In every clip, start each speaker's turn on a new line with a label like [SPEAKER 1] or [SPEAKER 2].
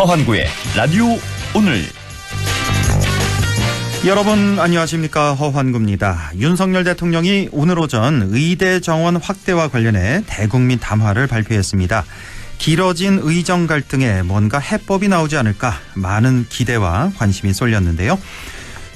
[SPEAKER 1] 허환구의 라디오 오늘.
[SPEAKER 2] 여러분 안녕하십니까, 허환구입니다. 윤석열 대통령이 오늘 오전 의대 정원 확대와 관련해 대국민 담화를 발표했습니다. 길어진 의정 갈등에 뭔가 해법이 나오지 않을까 많은 기대와 관심이 쏠렸는데요.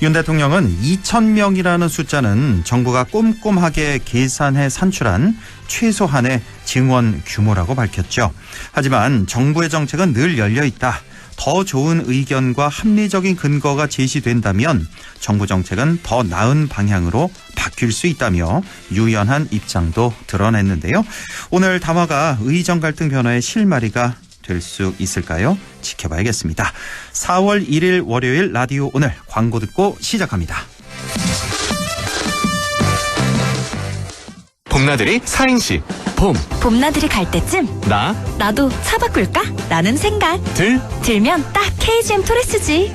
[SPEAKER 2] 윤 대통령은 2,000명이라는 숫자는 정부가 꼼꼼하게 계산해 산출한 최소한의 증원 규모라고 밝혔죠. 하지만 정부의 정책은 늘 열려 있다. 더 좋은 의견과 합리적인 근거가 제시된다면 정부 정책은 더 나은 방향으로 바뀔 수 있다며 유연한 입장도 드러냈는데요. 오늘 담화가 의정 갈등 변화의 실마리가 될 수 있을까요? 지켜봐야겠습니다. 4월 1일 월요일 라디오 오늘 광고 듣고 시작합니다.
[SPEAKER 3] 봄나들이 사행시.
[SPEAKER 4] 봄나들이 갈 때쯤 나도 차 바꿀까? 라는 생각. 들면 딱 KGM 토레스지.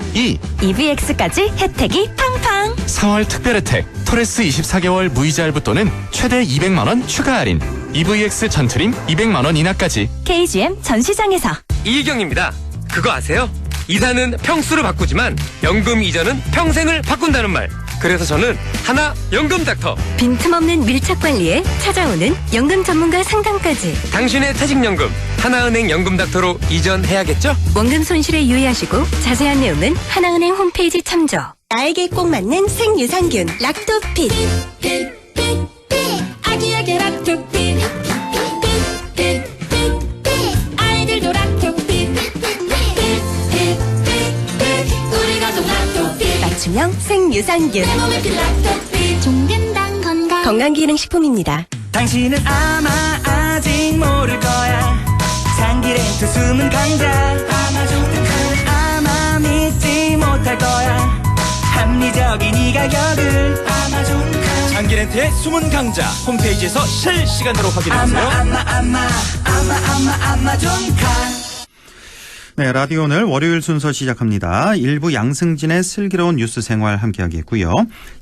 [SPEAKER 4] EVX까지 혜택이 팡팡.
[SPEAKER 3] 4월 특별 혜택 토레스 24개월 무이자 할부 또는 최대 200만 원 추가 할인. EVX 전트림 200만 원 이하까지.
[SPEAKER 4] KGM 전시장에서.
[SPEAKER 5] 이희경입니다. 그거 아세요? 이사는 평수를 바꾸지만 연금 이자는 평생을 바꾼다는 말. 그래서 저는 하나 연금 닥터.
[SPEAKER 4] 빈틈없는 밀착 관리에 찾아오는 연금 전문가 상담까지.
[SPEAKER 5] 당신의 퇴직연금 하나은행 연금 닥터로 이전해야겠죠?
[SPEAKER 4] 원금 손실에 유의하시고 자세한 내용은 하나은행 홈페이지 참조. 나에게 꼭 맞는 생유산균 락토핏.
[SPEAKER 6] 아기에게 락토핏. 아이들도 락토핏. 우리 가족 락토핏.
[SPEAKER 4] 맞춤형 생유산균.
[SPEAKER 6] 내 몸에 fit 락토핏. 종근당
[SPEAKER 4] 건강기능식품입니다.
[SPEAKER 7] 당신은 아마 아직 모를 거야. 상기렌토 숨은 강자. 아마존 아마 믿지 못할 거야. 합리적인 이 가격을. 아마존
[SPEAKER 1] 장기렌트의 숨은 강자 홈페이지에서 실시간으로 확인하세요.
[SPEAKER 7] 아마존카.
[SPEAKER 2] 네, 라디오 오늘 월요일 순서 시작합니다. 1부 양승진의 슬기로운 뉴스 생활 함께하겠고요.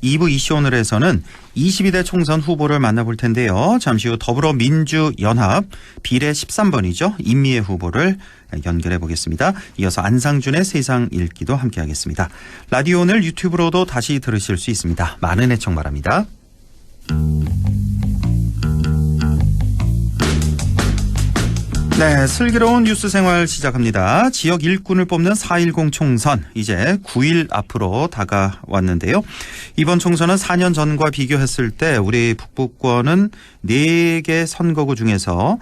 [SPEAKER 2] 2부 이슈 오늘에서는 22대 총선 후보를 만나볼 텐데요. 잠시 후 더불어민주연합 비례 13번이죠. 임미애 후보를 연결해 보겠습니다. 이어서 안상준의 세상 읽기도 함께하겠습니다. 라디오 오늘 유튜브로도 다시 들으실 수 있습니다. 많은 애청 바랍니다. 네, 슬기로운 뉴스 생활 시작합니다. 지역 일꾼을 뽑는 4.10 총선, 이제 9일 앞으로 다가왔는데요. 이번 총선은 4년 전과 비교했을 때 우리 북부권은 4개 선거구 중에서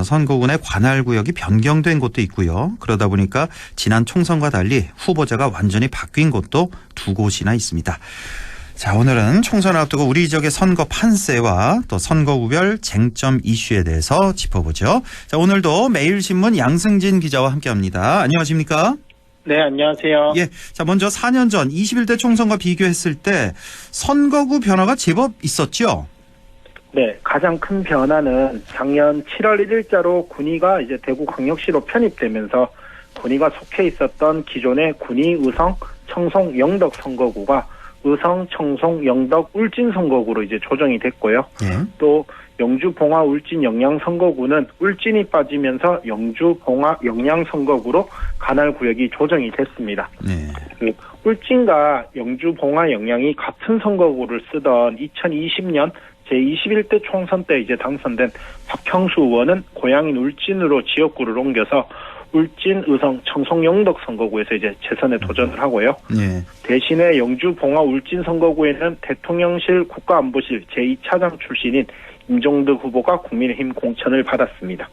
[SPEAKER 2] 선거군의 관할구역이 변경된 곳도 있고요. 그러다 보니까 지난 총선과 달리 후보자가 완전히 바뀐 곳도 2곳이나 있습니다. 자, 오늘은 총선을 앞두고 우리 지역의 선거 판세와 또 선거구별 쟁점 이슈에 대해서 짚어보죠. 자, 오늘도 매일신문 양승진 기자와 함께합니다. 안녕하십니까?
[SPEAKER 8] 네, 안녕하세요.
[SPEAKER 2] 예, 자, 먼저 4년 전 21대 총선과 비교했을 때 선거구 변화가 제법 있었죠?
[SPEAKER 8] 네, 가장 큰 변화는 작년 7월 1일자로 군위가 이제 대구광역시로 편입되면서 군위가 속해 있었던 기존의 군위, 의성, 청송, 영덕 선거구가 의성, 청송, 영덕, 울진 선거구로 이제 조정이 됐고요. 또 영주, 봉화, 울진, 영양 선거구는 울진이 빠지면서 영주, 봉화, 영양 선거구로 관할 구역이 조정이 됐습니다. 그 울진과 영주, 봉화, 영양이 같은 선거구를 쓰던 2020년 제21대 총선 때 이제 당선된 박형수 의원은 고향인 울진으로 지역구를 옮겨서 울진, 의성, 청송, 영덕 선거구에서 이제 재선에 도전을 하고요. 대신에 영주, 봉화, 울진 선거구에는 대통령실 국가안보실 제2차장 출신인 임종득 후보가 국민의힘 공천을 받았습니다.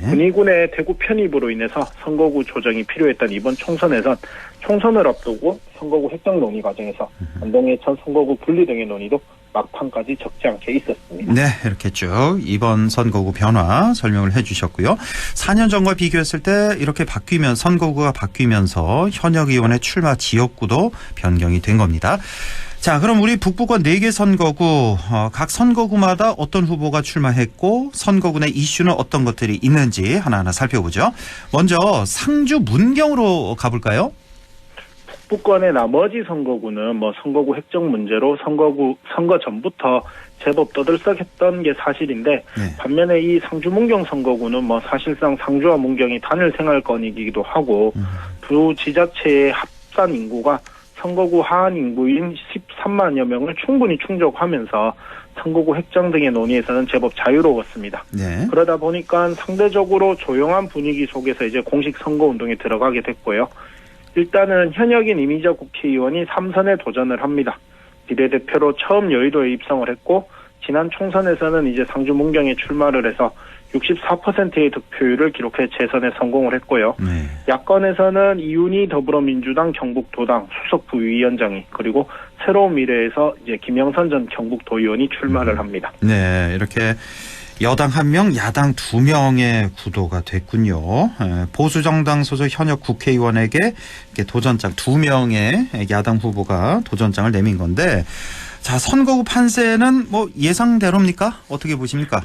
[SPEAKER 8] 군위군의 대구 편입으로 인해서 선거구 조정이 필요했던 이번 총선에선 총선을 앞두고 선거구 획정 논의 과정에서 안동예천 선거구 분리 등의 논의도 막판까지 적지 않게 있었습니다.
[SPEAKER 2] 네, 이렇게 쭉 이번 선거구 변화 설명을 해 주셨고요. 4년 전과 비교했을 때 이렇게 선거구가 바뀌면서 현역 의원의 출마 지역구도 변경이 된 겁니다. 자, 그럼 우리 북부권 4개 선거구, 각 선거구마다 어떤 후보가 출마했고 선거구 내 이슈는 어떤 것들이 있는지 하나하나 살펴보죠. 먼저 상주 문경으로 가볼까요?
[SPEAKER 8] 북부권의 나머지 선거구는 뭐 선거구 획정 문제로 선거 전부터 제법 떠들썩했던 게 사실인데 반면에 이 상주 문경 선거구는 뭐 사실상 상주와 문경이 단일 생활권이기도 하고 두 지자체의 합산 인구가 선거구 하한 인구인 13만여 명을 충분히 충족하면서 선거구 획정 등의 논의에서는 제법 자유로웠습니다.
[SPEAKER 2] 네.
[SPEAKER 8] 그러다 보니까 상대적으로 조용한 분위기 속에서 이제 공식 선거운동에 들어가게 됐고요. 일단은 현역인 이미자 국회의원이 3선에 도전을 합니다. 비례대표로 처음 여의도에 입성을 했고 지난 총선에서는 이제 상주 문경에 출마를 해서 64%의 득표율을 기록해 재선에 성공을 했고요. 야권에서는 이윤희 더불어민주당 경북도당 수석 부위원장이 그리고 새로운 미래에서 이제 김영선 전 경북도의원이 출마를 합니다.
[SPEAKER 2] 네, 이렇게 여당 1명, 야당 2명의 구도가 됐군요. 보수정당 소속 현역 국회의원에게 도전장 2명의 야당 후보가 도전장을 내민 건데, 자, 선거구 판세는 뭐 예상대로입니까? 어떻게 보십니까?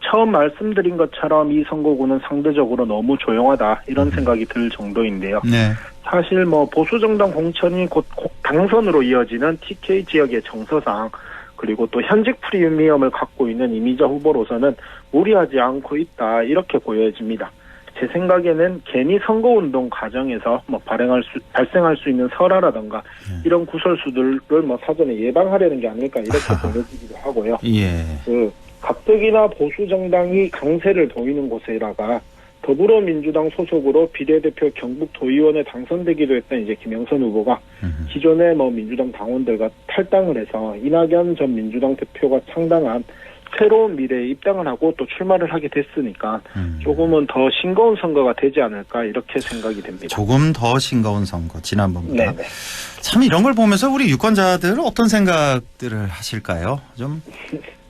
[SPEAKER 8] 처음 말씀드린 것처럼 이 선거구는 상대적으로 너무 조용하다 이런 생각이 들 정도인데요.
[SPEAKER 2] 네.
[SPEAKER 8] 사실 뭐 보수정당 공천이 곧 당선으로 이어지는 TK 지역의 정서상 그리고 또 현직 프리미엄을 갖고 있는 이미자 후보로서는 무리하지 않고 있다 이렇게 보여집니다. 제 생각에는 괜히 선거운동 과정에서 뭐 발생할 수 있는 설화라든가 이런 구설수들을 뭐 사전에 예방하려는 게 아닐까 이렇게 보여지기도 하고요.
[SPEAKER 2] 예.
[SPEAKER 8] 가뜩이나 보수정당이 강세를 보이는 곳에다가 더불어민주당 소속으로 비례대표 경북도의원에 당선되기도 했던 이제 김영선 후보가 기존의 뭐 민주당 당원들과 탈당을 해서 이낙연 전 민주당 대표가 창당한 새로운 미래에 입당을 하고 또 출마를 하게 됐으니까 조금은 더 싱거운 선거가 되지 않을까 이렇게 생각이 됩니다.
[SPEAKER 2] 조금 더 싱거운 선거 지난번보다.
[SPEAKER 8] 네네.
[SPEAKER 2] 참 이런 걸 보면서 우리 유권자들 어떤 생각들을 하실까요? 좀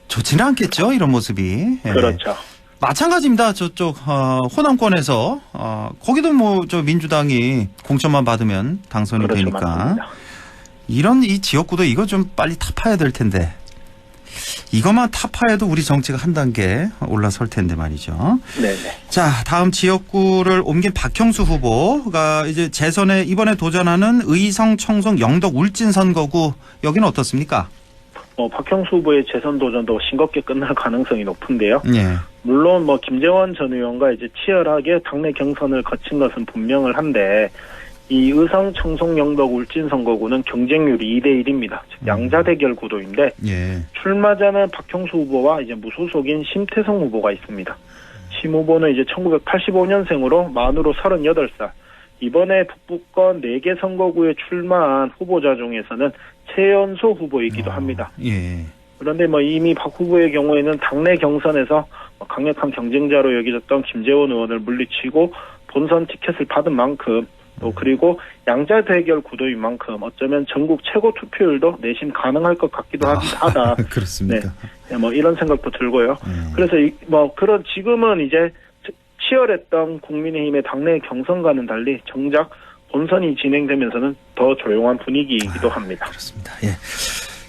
[SPEAKER 2] 좋지는 않겠죠, 이런 모습이.
[SPEAKER 8] 그렇죠.
[SPEAKER 2] 마찬가지입니다. 저쪽 호남권에서 거기도 뭐 저 민주당이 공천만 받으면 당선이
[SPEAKER 8] 그렇죠,
[SPEAKER 2] 되니까
[SPEAKER 8] 맞습니다.
[SPEAKER 2] 이런 이 지역구도 이거 좀 빨리 타파해야 될 텐데 이것만 타파해도 우리 정치가 한 단계 올라설 텐데 말이죠.
[SPEAKER 8] 네네.
[SPEAKER 2] 자, 다음 지역구를 옮긴 박형수 후보가 이제 재선에 이번에 도전하는 의성, 청송, 영덕, 울진 선거구 여기는 어떻습니까?
[SPEAKER 8] 박형수 후보의 재선 도전도 싱겁게 끝날 가능성이 높은데요.
[SPEAKER 2] 예.
[SPEAKER 8] 물론 뭐 김재원 전 의원과 이제 치열하게 당내 경선을 거친 것은 분명을 한데 이 의성, 청송, 영덕, 울진 선거구는 경쟁률이 2대1입니다. 즉 양자 대결 구도인데 출마자는 박형수 후보와 이제 무소속인 심태성 후보가 있습니다. 심 후보는 이제 1985년생으로 만으로 38살. 이번에 북부권 4개 선거구에 출마한 후보자 중에서는 최연소 후보이기도 합니다.
[SPEAKER 2] 예.
[SPEAKER 8] 그런데 뭐 이미 박 후보의 경우에는 당내 경선에서 강력한 경쟁자로 여겨졌던 김재원 의원을 물리치고 본선 티켓을 받은 만큼 또 그리고 양자 대결 구도인 만큼 어쩌면 전국 최고 투표율도 내심 가능할 것 같기도 하다.
[SPEAKER 2] 그렇습니까?
[SPEAKER 8] 네, 뭐 이런 생각도 들고요. 그래서 그런 지금은 이제 치열했던 국민의힘의 당내 경선과는 달리 정작 본선이 진행되면서는 더 조용한 분위기이기도 합니다.
[SPEAKER 2] 그렇습니다. 예.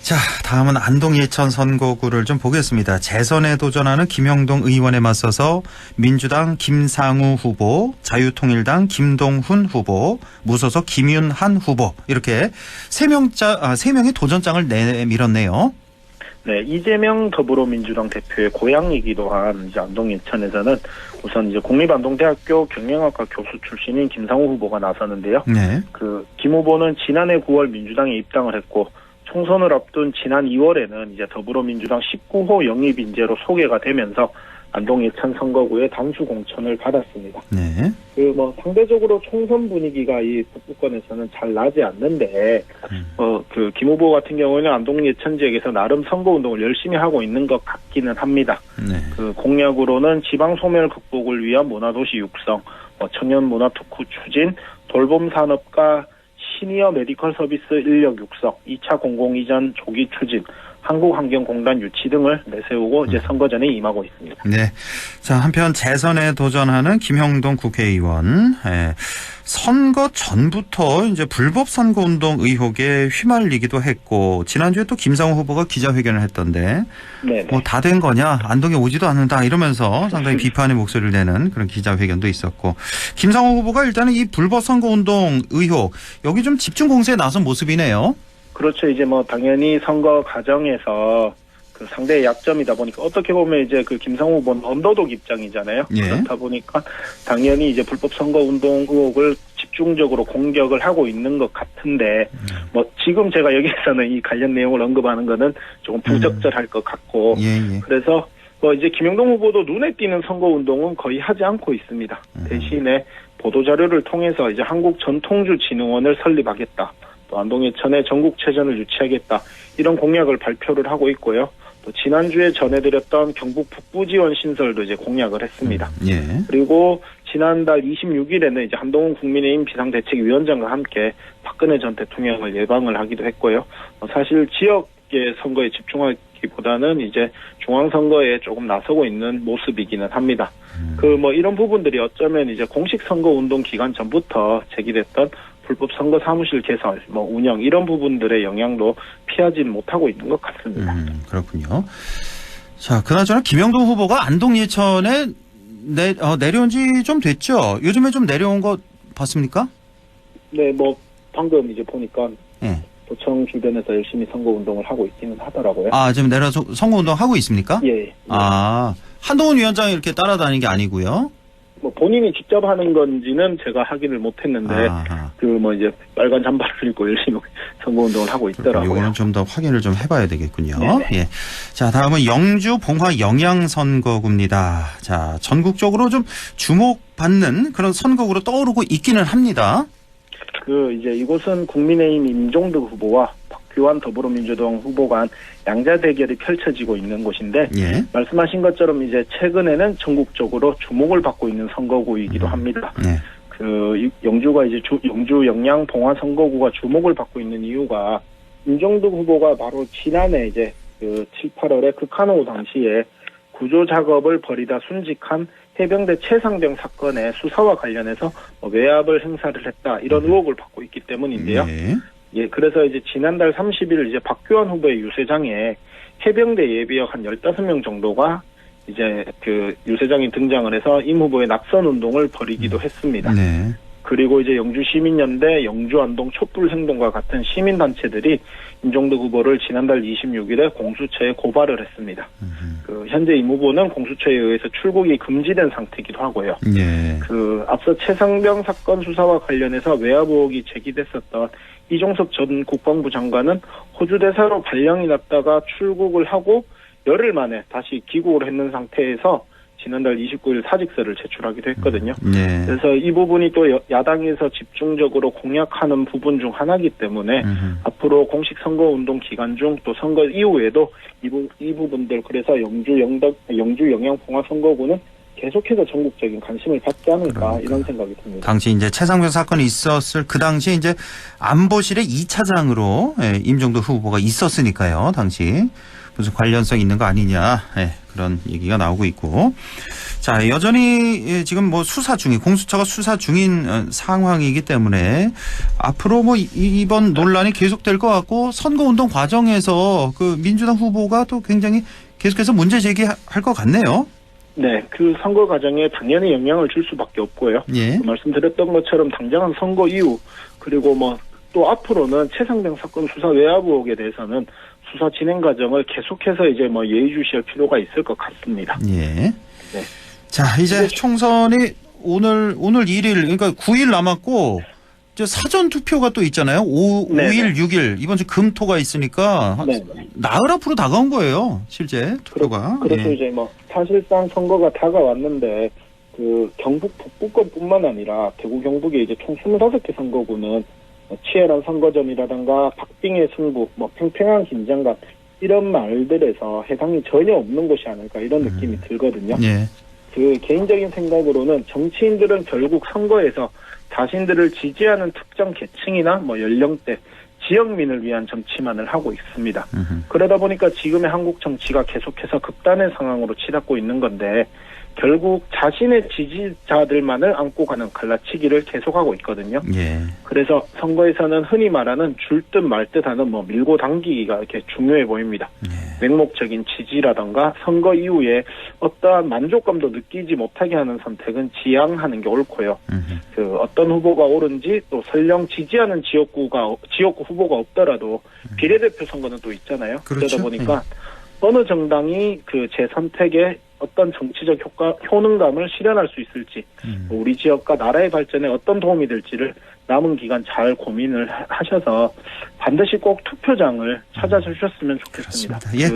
[SPEAKER 2] 자, 다음은 안동 예천 선거구를 좀 보겠습니다. 재선에 도전하는 김영동 의원에 맞서서 민주당 김상우 후보, 자유통일당 김동훈 후보, 무소속 김윤한 후보 이렇게 세 명의 도전장을 내밀었네요.
[SPEAKER 8] 네, 이재명 더불어민주당 대표의 고향이기도 한 이제 안동 예천에서는 우선 이제 국립안동대학교 경영학과 교수 출신인 김상우 후보가 나서는데요.
[SPEAKER 2] 네.
[SPEAKER 8] 김 후보는 지난해 9월 민주당에 입당을 했고 총선을 앞둔 지난 2월에는 이제 더불어민주당 19호 영입 인재로 소개가 되면서 안동 예천 선거구에 단수 공천을 받았습니다.
[SPEAKER 2] 네.
[SPEAKER 8] 상대적으로 총선 분위기가 이 북부권에서는 잘 나지 않는데, 김 후보 같은 경우에는 안동 예천 지역에서 나름 선거운동을 열심히 하고 있는 것 같기는 합니다.
[SPEAKER 2] 네.
[SPEAKER 8] 공약으로는 지방 소멸 극복을 위한 문화도시 육성, 청년 문화 특구 추진, 돌봄 산업과 시니어 메디컬 서비스 인력 육성, 2차 공공이전 조기 추진, 한국환경공단 유치 등을 내세우고 이제 선거 전에 임하고 있습니다.
[SPEAKER 2] 네. 자, 한편 재선에 도전하는 김형동 국회의원. 선거 전부터 이제 불법 선거 운동 의혹에 휘말리기도 했고 지난주에 또 김상호 후보가 기자회견을 했던데 뭐 다 된 거냐 안동에 오지도 않는다 이러면서 상당히 비판의 목소리를 내는 그런 기자회견도 있었고 김상호 후보가 일단은 이 불법 선거 운동 의혹 여기 좀 집중 공세에 나선 모습이네요.
[SPEAKER 8] 그렇죠. 이제 뭐 당연히 선거 과정에서 그 상대의 약점이다 보니까 어떻게 보면 이제 그 김상호 후보는 언더독 입장이잖아요.
[SPEAKER 2] 예.
[SPEAKER 8] 그렇다 보니까 당연히 이제 불법 선거 운동 의혹을 집중적으로 공격을 하고 있는 것 같은데 뭐 지금 제가 여기서는 이 관련 내용을 언급하는 거는 조금 부적절할 것 같고 그래서 뭐 이제 김영동 후보도 눈에 띄는 선거 운동은 거의 하지 않고 있습니다. 대신에 보도 자료를 통해서 이제 한국 전통주 진흥원을 설립하겠다. 또 안동예천의 전국체전을 유치하겠다. 이런 공약을 발표를 하고 있고요. 또 지난주에 전해드렸던 경북 북부 지원 신설도 이제 공약을 했습니다. 그리고 지난달 26일에는 이제 한동훈 국민의힘 비상대책위원장과 함께 박근혜 전 대통령을 예방을 하기도 했고요. 사실 지역의 선거에 집중하기보다는 이제 중앙선거에 조금 나서고 있는 모습이기는 합니다. 그 뭐 이런 부분들이 어쩌면 이제 공식 선거 운동 기간 전부터 제기됐던 불법 선거 사무실 개설, 뭐 운영 이런 부분들의 영향도 피하지 못하고 있는 것 같습니다.
[SPEAKER 2] 그렇군요. 자, 그나저나 김영동 후보가 안동 예천에 내려온 지 좀 됐죠? 요즘에 좀 내려온 거 봤습니까?
[SPEAKER 8] 네, 뭐 방금 이제 보니까 도청 주변에서 열심히 선거 운동을 하고 있기는 하더라고요.
[SPEAKER 2] 아, 지금 내려서 선거 운동 하고 있습니까?
[SPEAKER 8] 예.
[SPEAKER 2] 아, 한동훈 위원장이 이렇게 따라다니는 게 아니고요.
[SPEAKER 8] 뭐 본인이 직접 하는 건지는 제가 확인을 못했는데 그 뭐 이제 빨간 잠바를 입고 열심히 선거 운동을 하고 있더라고요.
[SPEAKER 2] 이거는 좀 더 확인을 좀 해봐야 되겠군요.
[SPEAKER 8] 네네.
[SPEAKER 2] 예. 자, 다음은 영주 봉화 영양 선거구입니다. 자, 전국적으로 좀 주목받는 그런 선거구로 떠오르고 있기는 합니다.
[SPEAKER 8] 그 이제 이곳은 국민의힘 임종득 후보와 박규환 더불어민주당 후보 간 양자 대결이 펼쳐지고 있는 곳인데 말씀하신 것처럼 이제 최근에는 전국적으로 주목을 받고 있는 선거구이기도 합니다. 그 영주가 이제 영주 영양 봉화 선거구가 주목을 받고 있는 이유가 임종득 후보가 바로 지난해 이제 그 7, 8월에 극한호우 당시에 구조 작업을 벌이다 순직한 해병대 최상병 사건의 수사와 관련해서 외압을 행사를 했다 이런 의혹을 받고 있기 때문인데요. 예, 그래서 이제 지난달 30일 이제 박규환 후보의 유세장에 해병대 예비역 한 15명 정도가 이제 그 유세장에 등장을 해서 임 후보의 낙선 운동을 벌이기도 했습니다. 그리고 이제 영주시민연대, 영주안동 촛불행동과 같은 시민단체들이 임종득 후보를 지난달 26일에 공수처에 고발을 했습니다. 그 현재 임 후보는 공수처에 의해서 출국이 금지된 상태이기도 하고요. 그 앞서 최상병 사건 수사와 관련해서 외압 의혹이 제기됐었던 이종석 전 국방부 장관은 호주 대사로 발령이 났다가 출국을 하고 열흘 만에 다시 귀국을 했는 상태에서 지난달 29일 사직서를 제출하기도 했거든요. 그래서 이 부분이 또 야당에서 집중적으로 공약하는 부분 중 하나이기 때문에 앞으로 공식 선거운동 기간 중 또 선거 이후에도 이 부분들 그래서 영주 영양봉화 선거구는 계속해서 전국적인 관심을 받지 않을까 이런 생각이 듭니다.
[SPEAKER 2] 당시 이제 최상병 사건이 있었을 그 당시에 이제 안보실의 2차장으로 임종득 후보가 있었으니까요. 당시 무슨 관련성 있는 거 아니냐 그런 얘기가 나오고 있고 자 여전히 지금 뭐 수사 중인 공수처가 수사 중인 상황이기 때문에 앞으로 뭐 이번 논란이 계속될 것 같고 선거운동 과정에서 그 민주당 후보가 또 굉장히 계속해서 문제 제기할 것 같네요.
[SPEAKER 8] 네, 그 선거 과정에 당연히 영향을 줄 수밖에 없고요. 그 말씀드렸던 것처럼 당장은 선거 이후 그리고 뭐 또 앞으로는 최상병 사건 수사 외압 의혹에 대해서는 수사 진행 과정을 계속해서 이제 뭐 예의주시할 필요가 있을 것 같습니다.
[SPEAKER 2] 자, 이제 총선이 오늘 1일 그러니까 9일 남았고 이제 사전 투표가 또 있잖아요. 5일, 6일 이번 주 금토가 있으니까 나흘 앞으로 다가온 거예요. 실제 투표가.
[SPEAKER 8] 그래서 이제 뭐 사실상 선거가 다가왔는데 그 경북 북부권뿐만 아니라 대구 경북의 이제 총 25개 선거구는 치열한 선거전이라든가 박빙의 승부, 뭐 팽팽한 긴장감 이런 말들에서 해당이 전혀 없는 곳이 아닐까 이런 느낌이 들거든요. 그 개인적인 생각으로는 정치인들은 결국 선거에서 자신들을 지지하는 특정 계층이나 뭐 연령대, 지역민을 위한 정치만을 하고 있습니다. 그러다 보니까 지금의 한국 정치가 계속해서 극단의 상황으로 치닫고 있는 건데 결국 자신의 지지자들만을 안고 가는 갈라치기를 계속하고 있거든요.
[SPEAKER 2] 예.
[SPEAKER 8] 그래서 선거에서는 흔히 말하는 줄 듯 말 듯하는 뭐 밀고 당기기가 이렇게 중요해 보입니다.
[SPEAKER 2] 예.
[SPEAKER 8] 맹목적인 지지라던가 선거 이후에 어떠한 만족감도 느끼지 못하게 하는 선택은 지양하는 게 옳고요. 그 어떤 후보가 옳은지 또 설령 지지하는 지역구 후보가 없더라도 비례대표 선거는 또 있잖아요.
[SPEAKER 2] 그렇죠.
[SPEAKER 8] 그러다 보니까 어느 정당이 그 제 선택에 어떤 정치적 효능감을 실현할 수 있을지, 우리 지역과 나라의 발전에 어떤 도움이 될지를 남은 기간 잘 고민을 하셔서 반드시 꼭 투표장을 찾아주셨으면 좋겠습니다.
[SPEAKER 2] 그렇습니다. 예.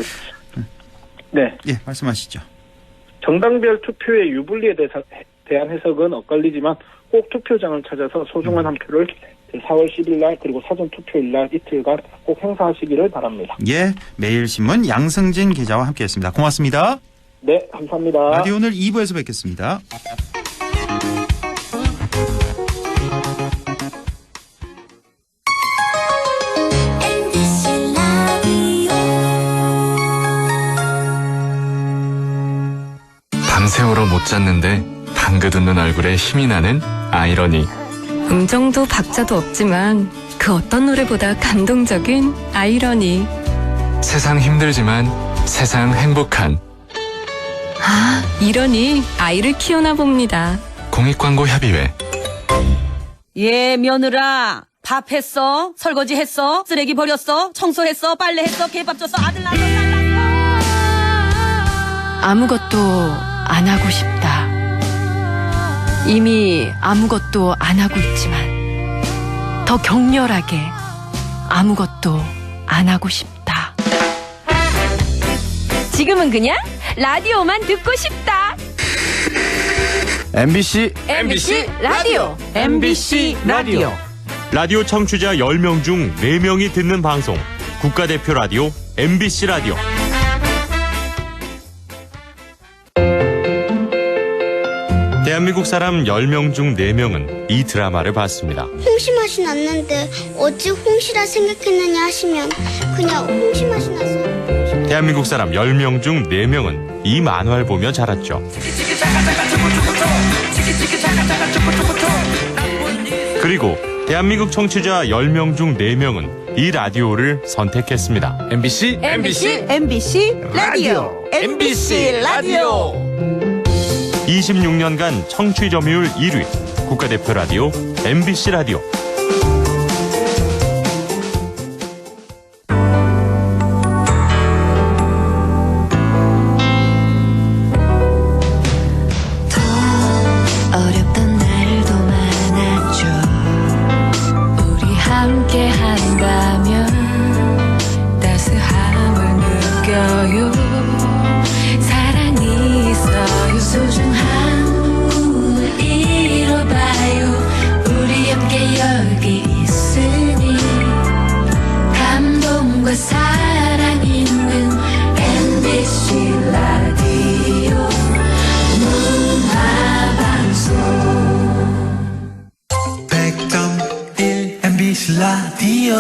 [SPEAKER 8] 네.
[SPEAKER 2] 예, 말씀하시죠.
[SPEAKER 8] 정당별 투표의 유불리에 대한 해석은 엇갈리지만 꼭 투표장을 찾아서 소중한 한 표를 4월 10일 날 그리고 사전 투표일 날 이틀간 꼭 행사하시기를 바랍니다.
[SPEAKER 2] 예, 매일신문 양승진 기자와 함께했습니다. 고맙습니다.
[SPEAKER 8] 네, 감사합니다.
[SPEAKER 2] 라디오 오늘 2부에서 뵙겠습니다.
[SPEAKER 6] MBC 라디오
[SPEAKER 3] 밤새우러 못 잤는데 방긋 웃는 얼굴에 힘이 나는 아이러니.
[SPEAKER 4] 음정도 박자도 없지만 그 어떤 노래보다 감동적인 아이러니.
[SPEAKER 3] 세상 힘들지만 세상 행복한
[SPEAKER 4] 아, 이러니 아이를 키우나 봅니다.
[SPEAKER 3] 공익광고 협의회.
[SPEAKER 9] 예, 며느라. 밥 했어? 설거지 했어? 쓰레기 버렸어? 청소했어? 빨래했어? 개밥 줬어? 아들 낳았어? 딸 낳았어?
[SPEAKER 10] 아무것도 안 하고 싶다. 이미 아무것도 안 하고 있지만 더 격렬하게 아무것도 안 하고 싶다.
[SPEAKER 4] 지금은 그냥 라디오만 듣고 싶다.
[SPEAKER 1] MBC
[SPEAKER 4] 라디오.
[SPEAKER 1] MBC 라디오. 라디오 청취자 10명 중 4명이 듣는 방송. 국가대표 라디오 MBC 라디오. 대한민국 사람 10명 중 4명은 이 드라마를 봤습니다.
[SPEAKER 11] 홍시 맛이 났는데 어찌 홍시라 생각했느냐 하시면 그냥 홍시 맛이 나서.
[SPEAKER 1] 대한민국 사람 10명 중 4명은 이 만화를 보며 자랐죠. 그리고 대한민국 청취자 10명 중 4명은 이 라디오를 선택했습니다. MBC
[SPEAKER 9] 라디오. MBC 라디오.
[SPEAKER 1] 26년간 청취 점유율 1위 국가대표 라디오 MBC 라디오.
[SPEAKER 10] 어렵던 날도 많았죠. 우리 함께 한다면 따스함을 느껴요. 사랑이 있어요. 소중한 꿈을 이뤄봐요. 우리 함께 여기 있으니 감동과 사랑 있는 MBC 라디오 문화방송
[SPEAKER 7] 100.1 MBC 라디오.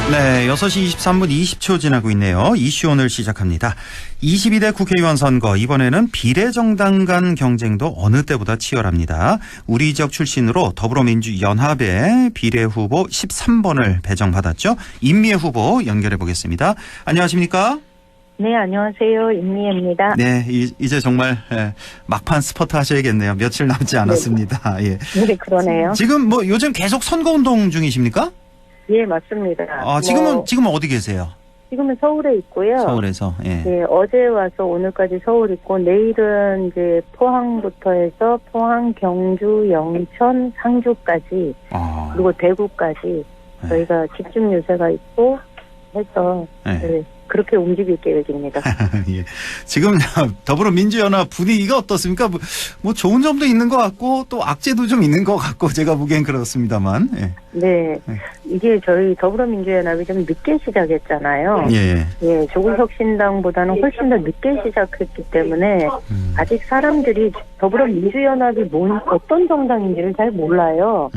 [SPEAKER 2] 네, 6시 23분 20초 지나고 있네요. 이슈 오늘 시작합니다. 22대 국회의원 선거, 이번에는 비례정당 간 경쟁도 어느 때보다 치열합니다. 우리 지역 출신으로 더불어민주연합의 비례후보 13번을 배정받았죠. 임미애 후보 연결해 보겠습니다. 안녕하십니까?
[SPEAKER 12] 네, 안녕하세요. 임미애입니다.
[SPEAKER 2] 네, 이제 정말 막판 스퍼트 하셔야겠네요. 며칠 남지 않았습니다. 예.
[SPEAKER 12] 네, 그러네요.
[SPEAKER 2] 지금 뭐 요즘 계속 선거운동 중이십니까?
[SPEAKER 12] 예, 맞습니다.
[SPEAKER 2] 지금은 어디 계세요?
[SPEAKER 12] 지금은 서울에 있고요.
[SPEAKER 2] 서울에서, 예.
[SPEAKER 12] 네, 어제 와서 오늘까지 서울 있고, 내일은 이제 포항부터 해서 포항, 경주, 영천, 상주까지, 그리고 대구까지 저희가 집중 유세가 있고 해서, 네, 그렇게 움직일 계획입니다.
[SPEAKER 2] 예. 지금 더불어민주연합 분위기가 어떻습니까? 뭐 좋은 점도 있는 것 같고 또 악재도 좀 있는 것 같고 제가 보기엔 그렇습니다만. 예.
[SPEAKER 12] 네. 이게 저희 더불어민주연합이 좀 늦게 시작했잖아요.
[SPEAKER 2] 예.
[SPEAKER 12] 조국혁신당보다는 훨씬 더 늦게 시작했기 때문에 아직 사람들이 더불어민주연합이 어떤 정당인지를 잘 몰라요.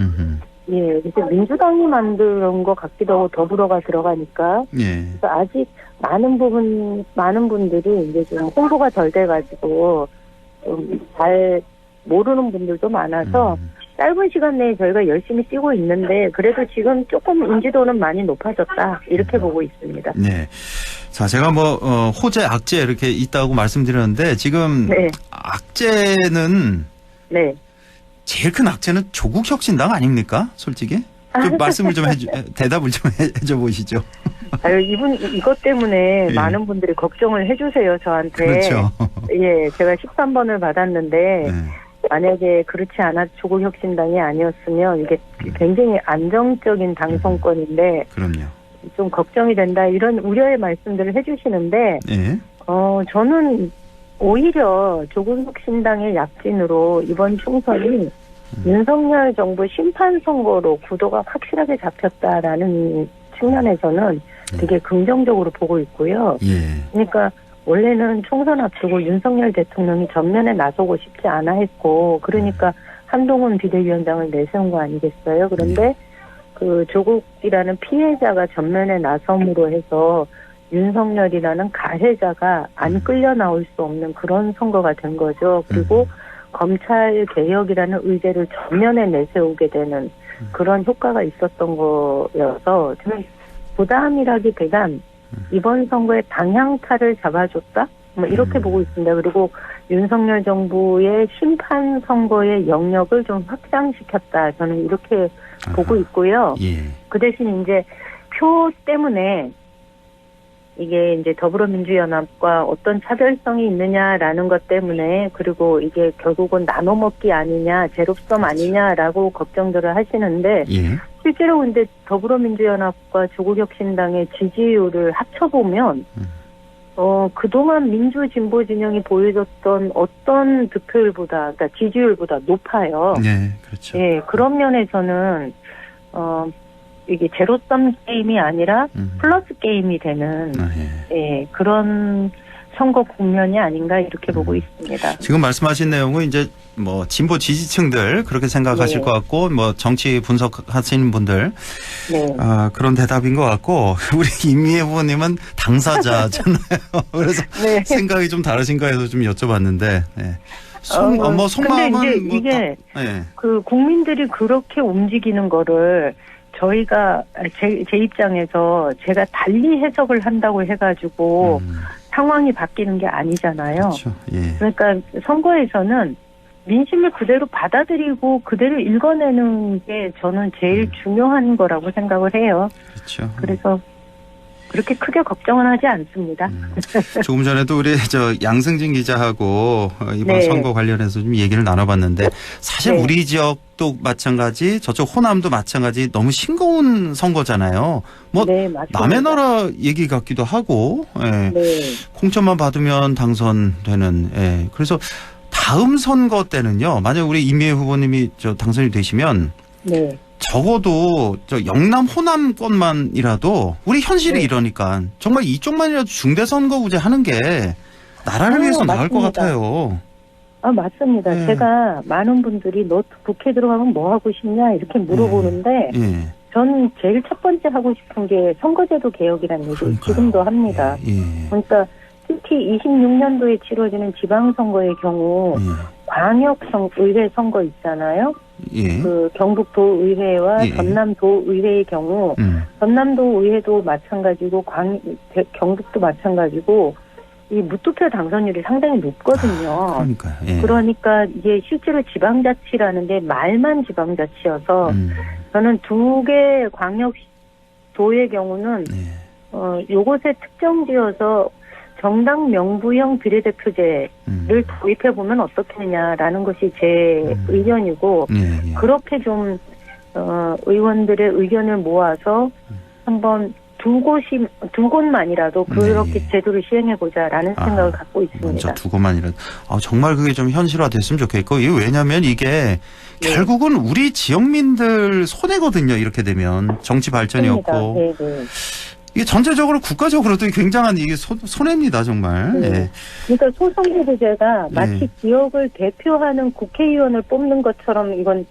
[SPEAKER 12] 예, 그래서 민주당이 만든 것 같기도 하고 더불어가 들어가니까. 그래서 아직 많은 분들이 이제 좀 홍보가 덜 돼가지고 좀 잘 모르는 분들도 많아서 짧은 시간 내에 저희가 열심히 뛰고 있는데 그래도 지금 조금 인지도는 많이 높아졌다 이렇게 보고 있습니다.
[SPEAKER 2] 네. 자, 제가 호재, 악재 이렇게 있다고 말씀드렸는데 지금 악재는 제일 큰 악재는 조국혁신당 아닙니까? 솔직히? 그 말씀을 좀 대답을 좀 해줘 보시죠.
[SPEAKER 12] 이것 때문에 많은 분들이 걱정을 해주세요, 저한테.
[SPEAKER 2] 그렇죠.
[SPEAKER 12] 예, 제가 13번을 받았는데, 만약에 그렇지 않아 조국혁신당이 아니었으면 이게 굉장히 안정적인 당선권인데,
[SPEAKER 2] 그럼요.
[SPEAKER 12] 좀 걱정이 된다, 이런 우려의 말씀들을 해주시는데, 저는 오히려 조국혁신당의 약진으로 이번 총선이 윤석열 정부 심판선거로 구도가 확실하게 잡혔다라는 측면에서는 되게 긍정적으로 보고 있고요. 그러니까 원래는 총선 앞두고 윤석열 대통령이 전면에 나서고 싶지 않아 했고 그러니까 한동훈 비대위원장을 내세운 거 아니겠어요? 그런데 그 조국이라는 피해자가 전면에 나섬으로 해서 윤석열이라는 가해자가 안 끌려 나올 수 없는 그런 선거가 된 거죠. 그리고 검찰 개혁이라는 의제를 전면에 내세우게 되는 그런 효과가 있었던 거여서 저는 부담이라기보단 이번 선거의 방향타를 잡아줬다? 이렇게 보고 있습니다. 그리고 윤석열 정부의 심판 선거의 영역을 좀 확장시켰다. 저는 이렇게 보고 있고요. 그 대신 이제 표 때문에 이게 이제 더불어민주연합과 어떤 차별성이 있느냐라는 것 때문에 그리고 이게 결국은 나눠먹기 아니냐, 제로섬 아니냐라고 걱정들을 하시는데 실제로 근데 더불어민주연합과 조국혁신당의 지지율을 합쳐보면 그동안 민주진보 진영이 보여줬던 어떤 득표율보다, 그러니까 지지율보다 높아요.
[SPEAKER 2] 네, 그렇죠.
[SPEAKER 12] 예, 그런 면에서는 이게 제로섬 게임이 아니라 플러스 게임이 되는 그런 선거 국면이 아닌가 이렇게 보고 있습니다.
[SPEAKER 2] 지금 말씀하신 내용은 이제 진보 지지층들 그렇게 생각하실 것 같고 정치 분석하시는 분들 그런 대답인 것 같고 우리 임미애 후보님은 당사자잖아요. 그래서 생각이 좀 다르신가 해서 좀 여쭤봤는데 속마음은
[SPEAKER 12] 근데 이게 그 국민들이 그렇게 움직이는 거를 저희가 제 입장에서 제가 달리 해석을 한다고 해가지고 상황이 바뀌는 게 아니잖아요.
[SPEAKER 2] 그렇죠.
[SPEAKER 12] 그러니까 선거에서는 민심을 그대로 받아들이고 그대로 읽어내는 게 저는 제일 중요한 거라고 생각을 해요.
[SPEAKER 2] 그렇죠.
[SPEAKER 12] 그래서 그렇게 크게 걱정은 하지 않습니다.
[SPEAKER 2] 조금 전에도 우리 양승진 기자하고 이번 선거 관련해서 좀 얘기를 나눠봤는데 사실 우리 지역도 마찬가지 저쪽 호남도 마찬가지 너무 싱거운 선거잖아요. 남의 나라 얘기 같기도 하고 공천만 받으면 당선되는 그래서 다음 선거 때는요. 만약 우리 임미애 후보님이 당선이 되시면 적어도 영남 호남권만이라도 우리 현실이 이러니까 정말 이쪽만이라도 중대선거구제 하는 게 나라를 위해서 나을 것 같아요.
[SPEAKER 12] 맞습니다. 제가 많은 분들이 너 국회 들어가면 뭐 하고 싶냐 이렇게 물어보는데 저는 제일 첫 번째 하고 싶은 게 선거제도 개혁이라는 얘기 지금도 합니다. 그러니까 특히 26년도에 치러지는 지방선거의 경우 광역의회 선거 있잖아요. 그 경북도의회와 전남도의회의 경우 전남도의회도 마찬가지고 경북도 마찬가지고 이 무투표 당선율이 상당히 높거든요. 그러니까 이게 실제로 지방자치라는데 말만 지방자치여서 저는 두 개 광역도의 경우는 요것에 특정지어서 정당 명부형 비례대표제를 도입해보면 어떻겠냐라는 것이 제 의견이고 그렇게 좀 의원들의 의견을 모아서 한번 두 곳만이라도 그렇게 제도를 시행해보자라는 생각을 갖고 있습니다.
[SPEAKER 2] 먼저 두 곳만이라도 정말 그게 좀 현실화됐으면 좋겠고 왜냐하면 이게 결국은 우리 지역민들 손해거든요. 이렇게 되면 정치 발전이 없고.
[SPEAKER 12] 네, 네.
[SPEAKER 2] 이게 전체적으로 국가적으로도 굉장한 이게 손해입니다, 정말.
[SPEAKER 12] 네.
[SPEAKER 2] 네.
[SPEAKER 12] 그러니까 소선거제가 마치
[SPEAKER 2] 네.
[SPEAKER 12] 지역을 대표하는 국회의원을 뽑는 것처럼 이건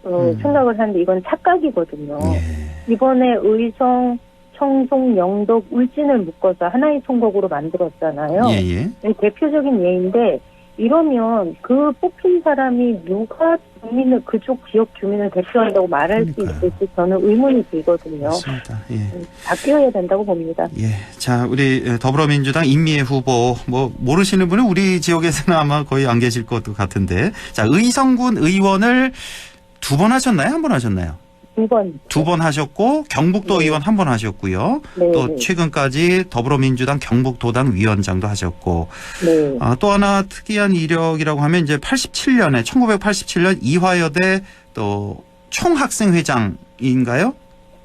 [SPEAKER 12] 생각을 하는데 이건 착각이거든요.
[SPEAKER 2] 예.
[SPEAKER 12] 이번에 의성, 청송, 영덕, 울진을 묶어서 하나의 선거구로 만들었잖아요.
[SPEAKER 2] 예.
[SPEAKER 12] 대표적인 예인데 이러면 그 뽑힌 사람이 누가 주민을 그쪽 지역 주민을 대표한다고 말할 수 있을지 저는 의문이 들거든요.
[SPEAKER 2] 맞습니다. 예.
[SPEAKER 12] 바뀌어야 된다고 봅니다.
[SPEAKER 2] 예. 자, 우리 더불어민주당 임미애 후보 뭐 모르시는 분은 우리 지역에서는 아마 거의 안 계실 것 같은데. 자, 의성군 의원을 2번 하셨나요? 1번 하셨나요?
[SPEAKER 12] 2번.
[SPEAKER 2] 2번 하셨고 경북도 의원 1번 하셨고요.
[SPEAKER 12] 네.
[SPEAKER 2] 또 최근까지 더불어민주당 경북도당 위원장도 하셨고.
[SPEAKER 12] 네.
[SPEAKER 2] 또 하나 특이한 이력이라고 하면 이제 1987년 이화여대 또 총학생회장인가요?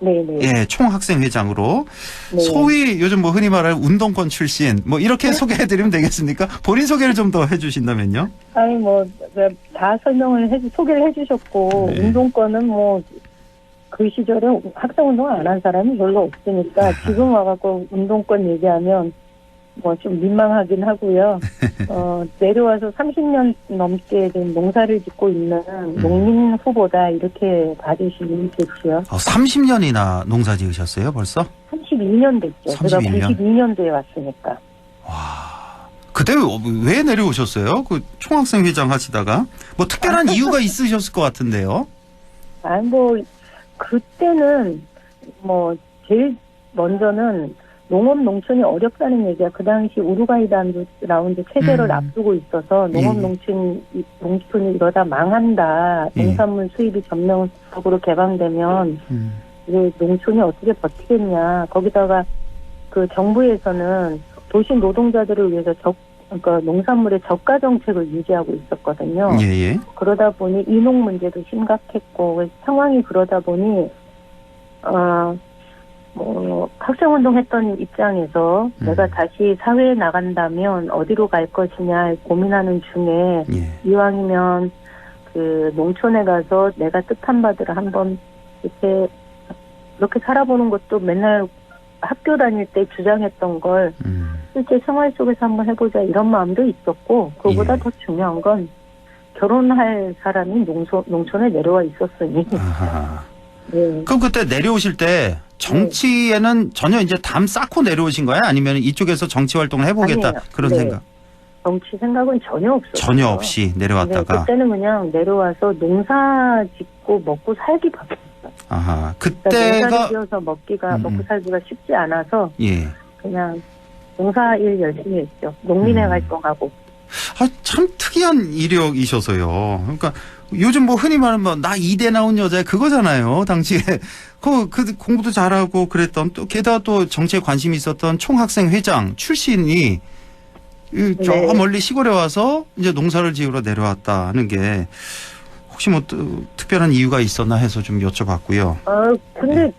[SPEAKER 12] 네네.
[SPEAKER 2] 예, 총학생회장으로
[SPEAKER 12] 네.
[SPEAKER 2] 소위 요즘 뭐 흔히 말하는 운동권 출신 뭐 이렇게 소개해드리면 되겠습니까? 본인 소개를 좀 더 해주신다면요?
[SPEAKER 12] 아니 다 소개를 해주셨고
[SPEAKER 2] 네.
[SPEAKER 12] 운동권은 그 시절에 학생운동 안 한 사람이 별로 없으니까 지금 와갖고 운동권 얘기하면 좀 민망하긴 하고요. 내려와서 30년 넘게 된 농사를 짓고 있는 농민 후보다 이렇게 봐주시면 좋지요.
[SPEAKER 2] 30년이나 농사 지으셨어요, 벌써?
[SPEAKER 12] 32년 됐죠.
[SPEAKER 2] 32년?
[SPEAKER 12] 제가 92년도에 왔으니까.
[SPEAKER 2] 그때 왜 내려오셨어요? 그 총학생회장 하시다가 뭐 특별한 이유가 있으셨을 것 같은데요.
[SPEAKER 12] 그때는 제일 먼저는 농업 농촌이 어렵다는 얘기가 그 당시 우루과이 라운드 체제를 앞두고 있어서 농업 농촌이 이러다 망한다. 농산물 수입이 전면적으로 개방되면 이제 농촌이 어떻게 버티겠냐. 거기다가 그 정부에서는 도시 노동자들을 위해서 그러니까 농산물의 저가 정책을 유지하고 있었거든요.
[SPEAKER 2] 예.
[SPEAKER 12] 그러다 보니 인옥 문제도 심각했고 상황이 그러다 보니 학생운동 했던 입장에서 내가 다시 사회에 나간다면 어디로 갈 것이냐 고민하는 중에 이왕이면 그 농촌에 가서 내가 뜻한 바대로 한번 이렇게 살아보는 것도 맨날 학교 다닐 때 주장했던 걸 실제 생활 속에서 한번 해보자 이런 마음도 있었고 그거보다 더 중요한 건 결혼할 사람이 농촌에 내려와 있었으니. 네.
[SPEAKER 2] 그럼 그때 내려오실 때 정치에는 전혀 이제 담 쌓고 내려오신 거예요? 아니면 이쪽에서 정치 활동을 해보겠다
[SPEAKER 12] 아니에요.
[SPEAKER 2] 그런 생각?
[SPEAKER 12] 정치 생각은 전혀 없었어요.
[SPEAKER 2] 전혀 없이 내려왔다가.
[SPEAKER 12] 네, 그때는 그냥 내려와서 농사 짓고 먹고 살기밖에 없어요.
[SPEAKER 2] 그때가
[SPEAKER 12] 농사를 지어서 먹고 살기가 쉽지 않아서 그냥 농사일 열심히 했죠. 농민회 활동하고.
[SPEAKER 2] 참 특이한 이력이셔서요. 그러니까 요즘 뭐 흔히 말하면 나 이대 나온 여자 그거잖아요. 당시에 그 공부도 잘하고 그랬던 또 게다가 또 정치에 관심이 있었던 총학생회장 출신이 저 멀리 시골에 와서 이제 농사를 지으러 내려왔다는 게 혹시 뭐 특별한 이유가 있었나 해서 좀 여쭤봤고요.
[SPEAKER 12] 근데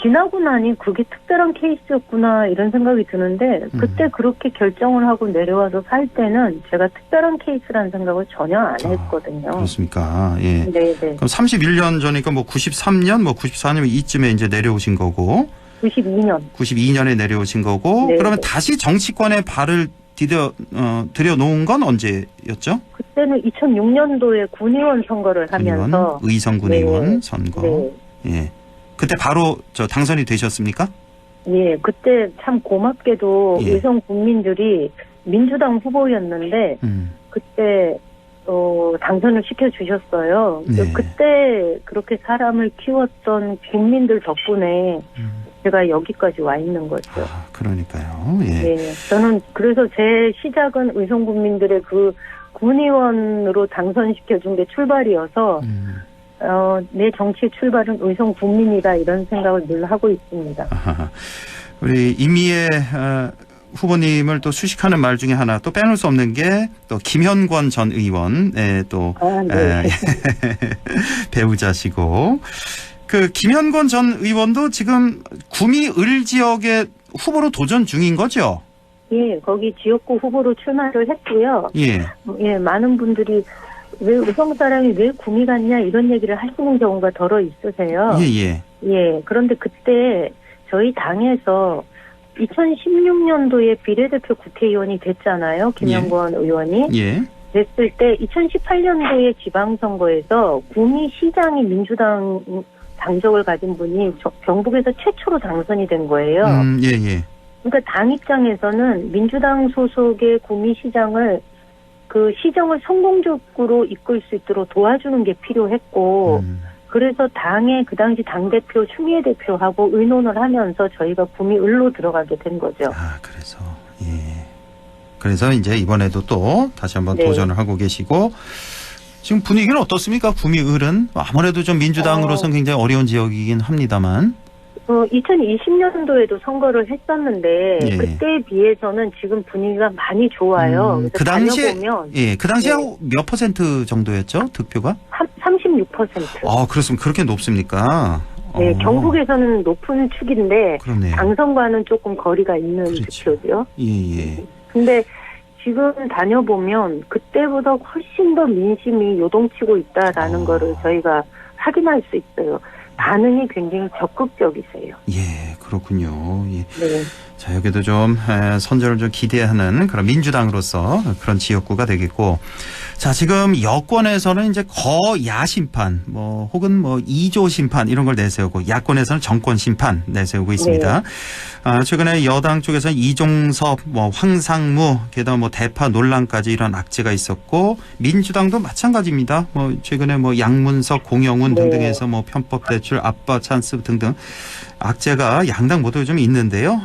[SPEAKER 12] 지나고 나니 그게 특별한 케이스였구나 이런 생각이 드는데 그때 그렇게 결정을 하고 내려와서 살 때는 제가 특별한 케이스라는 생각을 전혀 안 했거든요.
[SPEAKER 2] 그렇습니까? 예.
[SPEAKER 12] 네네.
[SPEAKER 2] 그럼 31년 전이니까 뭐 93년, 94년 이쯤에 이제 내려오신 거고. 92년에 내려오신 거고.
[SPEAKER 12] 네네.
[SPEAKER 2] 그러면 다시 정치권에 발을 들여놓은 건 언제였죠?
[SPEAKER 12] 그때는 2006년도에 군의원 선거를 하면서
[SPEAKER 2] 의성 군의원 선거. 예. 그때 바로 당선이 되셨습니까?
[SPEAKER 12] 예, 그때 참 고맙게도 의성 국민들이 민주당 후보였는데 그때 당선을 시켜주셨어요. 그때 그렇게 사람을 키웠던 국민들 덕분에 제가 여기까지 와 있는 거죠.
[SPEAKER 2] 그러니까요.
[SPEAKER 12] 저는 그래서 제 시작은 의성 국민들의 그 군의원으로 당선시켜준 게 출발이어서 내 정치의 출발은 의성 국민이다 이런 생각을 늘 하고 있습니다.
[SPEAKER 2] 우리 임미애 후보님을 또 수식하는 말 중에 하나 또 빼놓을 수 없는 게 또 김현권 전 의원의 또 배우자시고 그 김현권 전 의원도 지금 구미 을 지역의 후보로 도전 중인 거죠?
[SPEAKER 12] 예, 거기 지역구 후보로 출마를 했고요.
[SPEAKER 2] 예,
[SPEAKER 12] 많은 분들이 왜 의성 사람이 왜 구미 같냐 이런 얘기를 하시는 경우가 더러 있으세요.
[SPEAKER 2] 예.
[SPEAKER 12] 예. 그런데 그때 저희 당에서 2016년도에 비례대표 국회의원이 됐잖아요. 김영권 의원이.
[SPEAKER 2] 예.
[SPEAKER 12] 됐을 때 2018년도에 지방선거에서 구미 시장이 민주당 당적을 가진 분이 경북에서 최초로 당선이 된 거예요.
[SPEAKER 2] 예.
[SPEAKER 12] 그러니까 당 입장에서는 민주당 소속의 구미 시장을 그 시정을 성공적으로 이끌 수 있도록 도와주는 게 필요했고 그래서 당의 그 당시 당대표 추미애 대표하고 의논을 하면서 저희가 구미을로 들어가게 된 거죠.
[SPEAKER 2] 아, 그래서 예. 그래서 이제 이번에도 또 다시 한번
[SPEAKER 12] 네.
[SPEAKER 2] 도전을 하고 계시고 지금 분위기는 어떻습니까? 구미을은 아무래도 좀 민주당으로서는 굉장히 어려운 지역이긴 합니다만
[SPEAKER 12] 2020년도에도 선거를 했었는데
[SPEAKER 2] 예.
[SPEAKER 12] 그때에 비해서는 지금 분위기가 많이 좋아요. 그래서
[SPEAKER 2] 그 당시에
[SPEAKER 12] 다녀보면
[SPEAKER 2] 그 당시에
[SPEAKER 12] 네.
[SPEAKER 2] 몇 퍼센트 정도였죠? 득표가?
[SPEAKER 12] 36%.
[SPEAKER 2] 그렇습니까? 그렇게 높습니까?
[SPEAKER 12] 네, 경북에서는 높은 축인데
[SPEAKER 2] 그러네요.
[SPEAKER 12] 당선과는 조금 거리가 있는 득표죠.
[SPEAKER 2] 예.
[SPEAKER 12] 근데 지금 다녀보면 그때보다 훨씬 더 민심이 요동치고 있다라는 거를 저희가 확인할 수 있어요. 반응이 굉장히 적극적이세요.
[SPEAKER 2] 예, 그렇군요. 예.
[SPEAKER 12] 네.
[SPEAKER 2] 자, 여기도 좀 선전을 좀 기대하는 그런 민주당으로서 그런 지역구가 되겠고, 자, 지금 여권에서는 이제 거야 심판, 혹은 2조 심판 이런 걸 내세우고, 야권에서는 정권 심판 내세우고 있습니다.
[SPEAKER 12] 네.
[SPEAKER 2] 최근에 여당 쪽에서는 이종섭, 황상무, 게다가 대파 논란까지 이런 악재가 있었고, 민주당도 마찬가지입니다. 최근에 양문석, 공영훈 등등에서 편법 대출, 압박 찬스 등등 악재가 양당 모두 좀 있는데요.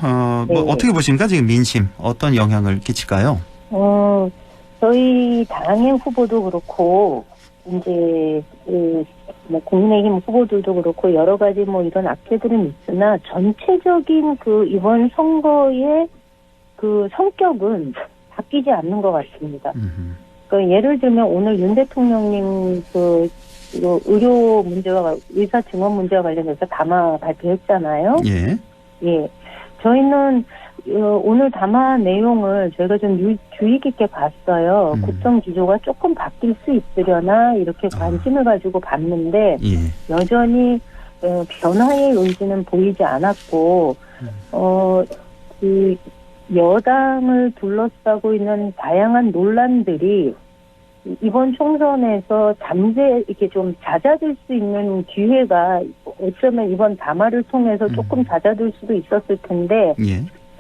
[SPEAKER 2] 어떻게 보십니까? 지금 민심 어떤 영향을 끼칠까요?
[SPEAKER 12] 저희 당의 후보도 그렇고 이제 국민의힘 후보들도 그렇고 여러 가지 이런 악재들은 있으나 전체적인 이번 선거의 성격은 바뀌지 않는 것 같습니다. 그러니까 예를 들면 오늘 윤 대통령님 의료 문제와 의사 증원 문제와 관련해서 담화 발표했잖아요.
[SPEAKER 2] 예.
[SPEAKER 12] 예. 저희는 오늘 담화 내용을 저희가 좀 주의 깊게 봤어요. 국정 기조가 조금 바뀔 수 있으려나 이렇게 관심을 가지고 봤는데 여전히 변화의 의지는 보이지 않았고 여당을 둘러싸고 있는 다양한 논란들이 이번 총선에서 이렇게 좀 잦아들 수 있는 기회가 어쩌면 이번 담화를 통해서 조금 잦아들 수도 있었을 텐데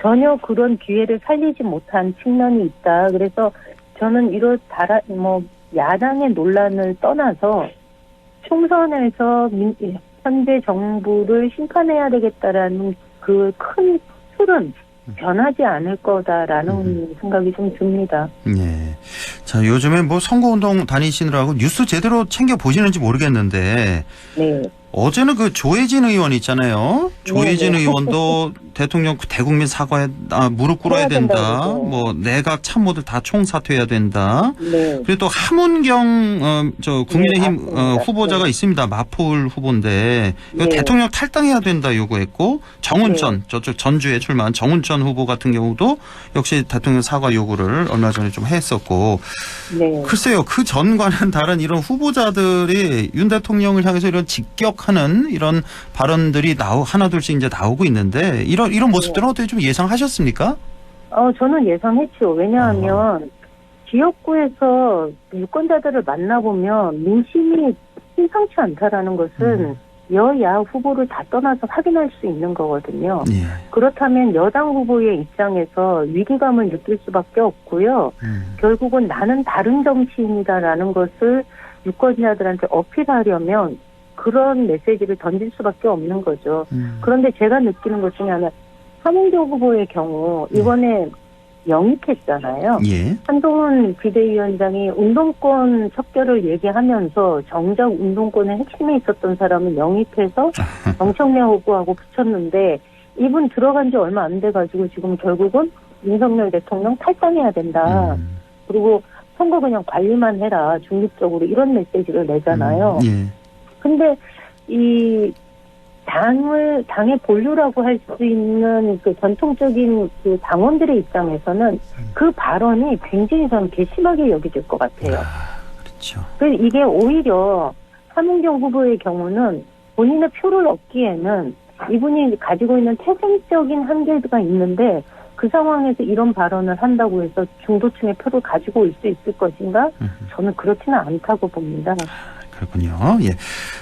[SPEAKER 12] 전혀 그런 기회를 살리지 못한 측면이 있다. 그래서 저는 야당의 논란을 떠나서 총선에서 현재 정부를 심판해야 되겠다라는 그 큰 틀은 변하지 않을 거다라는 생각이 좀 듭니다.
[SPEAKER 2] 네. 자, 요즘에 선거운동 다니시느라고 뉴스 제대로 챙겨 보시는지 모르겠는데. 네. 어제는 조혜진 의원 있잖아요. 조혜진 의원도 대통령 대국민 사과에 무릎 꿇어야 된다. 내각 참모들 다 총사퇴해야 된다. 네. 그리고 또 하문경 국민의힘 후보자가 있습니다. 마포울 후보인데 대통령 탈당해야 된다 요구했고 정운천 저쪽 전주에 출마한 정운천 후보 같은 경우도 역시 대통령 사과 요구를 얼마 전에 좀 했었고 글쎄요. 그 전과는 다른 이런 후보자들이 윤 대통령을 향해서 이런 직격하는 이런 발언들이 하나둘씩 이제 나오고 있는데 이런 모습들은 어떻게 좀 예상하셨습니까?
[SPEAKER 12] 저는 예상했죠. 왜냐하면 지역구에서 유권자들을 만나보면 민심이 심상치 않다라는 것은 여야 후보를 다 떠나서 확인할 수 있는 거거든요. 그렇다면 여당 후보의 입장에서 위기감을 느낄 수밖에 없고요. 결국은 나는 다른 정치인이다라는 것을 유권자들한테 어필하려면 그런 메시지를 던질 수밖에 없는 거죠. 그런데 제가 느끼는 것 중에 하나, 하문경 후보의 경우 이번에 영입했잖아요. 한동훈 비대위원장이 운동권 척결을 얘기하면서 정작 운동권의 핵심에 있었던 사람을 영입해서 정청래 후보하고 붙였는데 이분 들어간 지 얼마 안 돼가지고 지금 결국은 윤석열 대통령 탈당해야 된다. 그리고 선거 그냥 관리만 해라. 중립적으로 이런 메시지를 내잖아요. 근데 이 당의 본류라고 할 수 있는 전통적인 당원들의 입장에서는 그 발언이 굉장히 저는 괘씸하게 여겨질 것 같아요.
[SPEAKER 2] 그렇죠.
[SPEAKER 12] 그래서 이게 오히려 함은경 후보의 경우는 본인의 표를 얻기에는 이분이 가지고 있는 태생적인 한계가 있는데 그 상황에서 이런 발언을 한다고 해서 중도층의 표를 가지고 올 수 있을 것인가? 저는 그렇지는 않다고 봅니다.
[SPEAKER 2] 그렇군요. 예.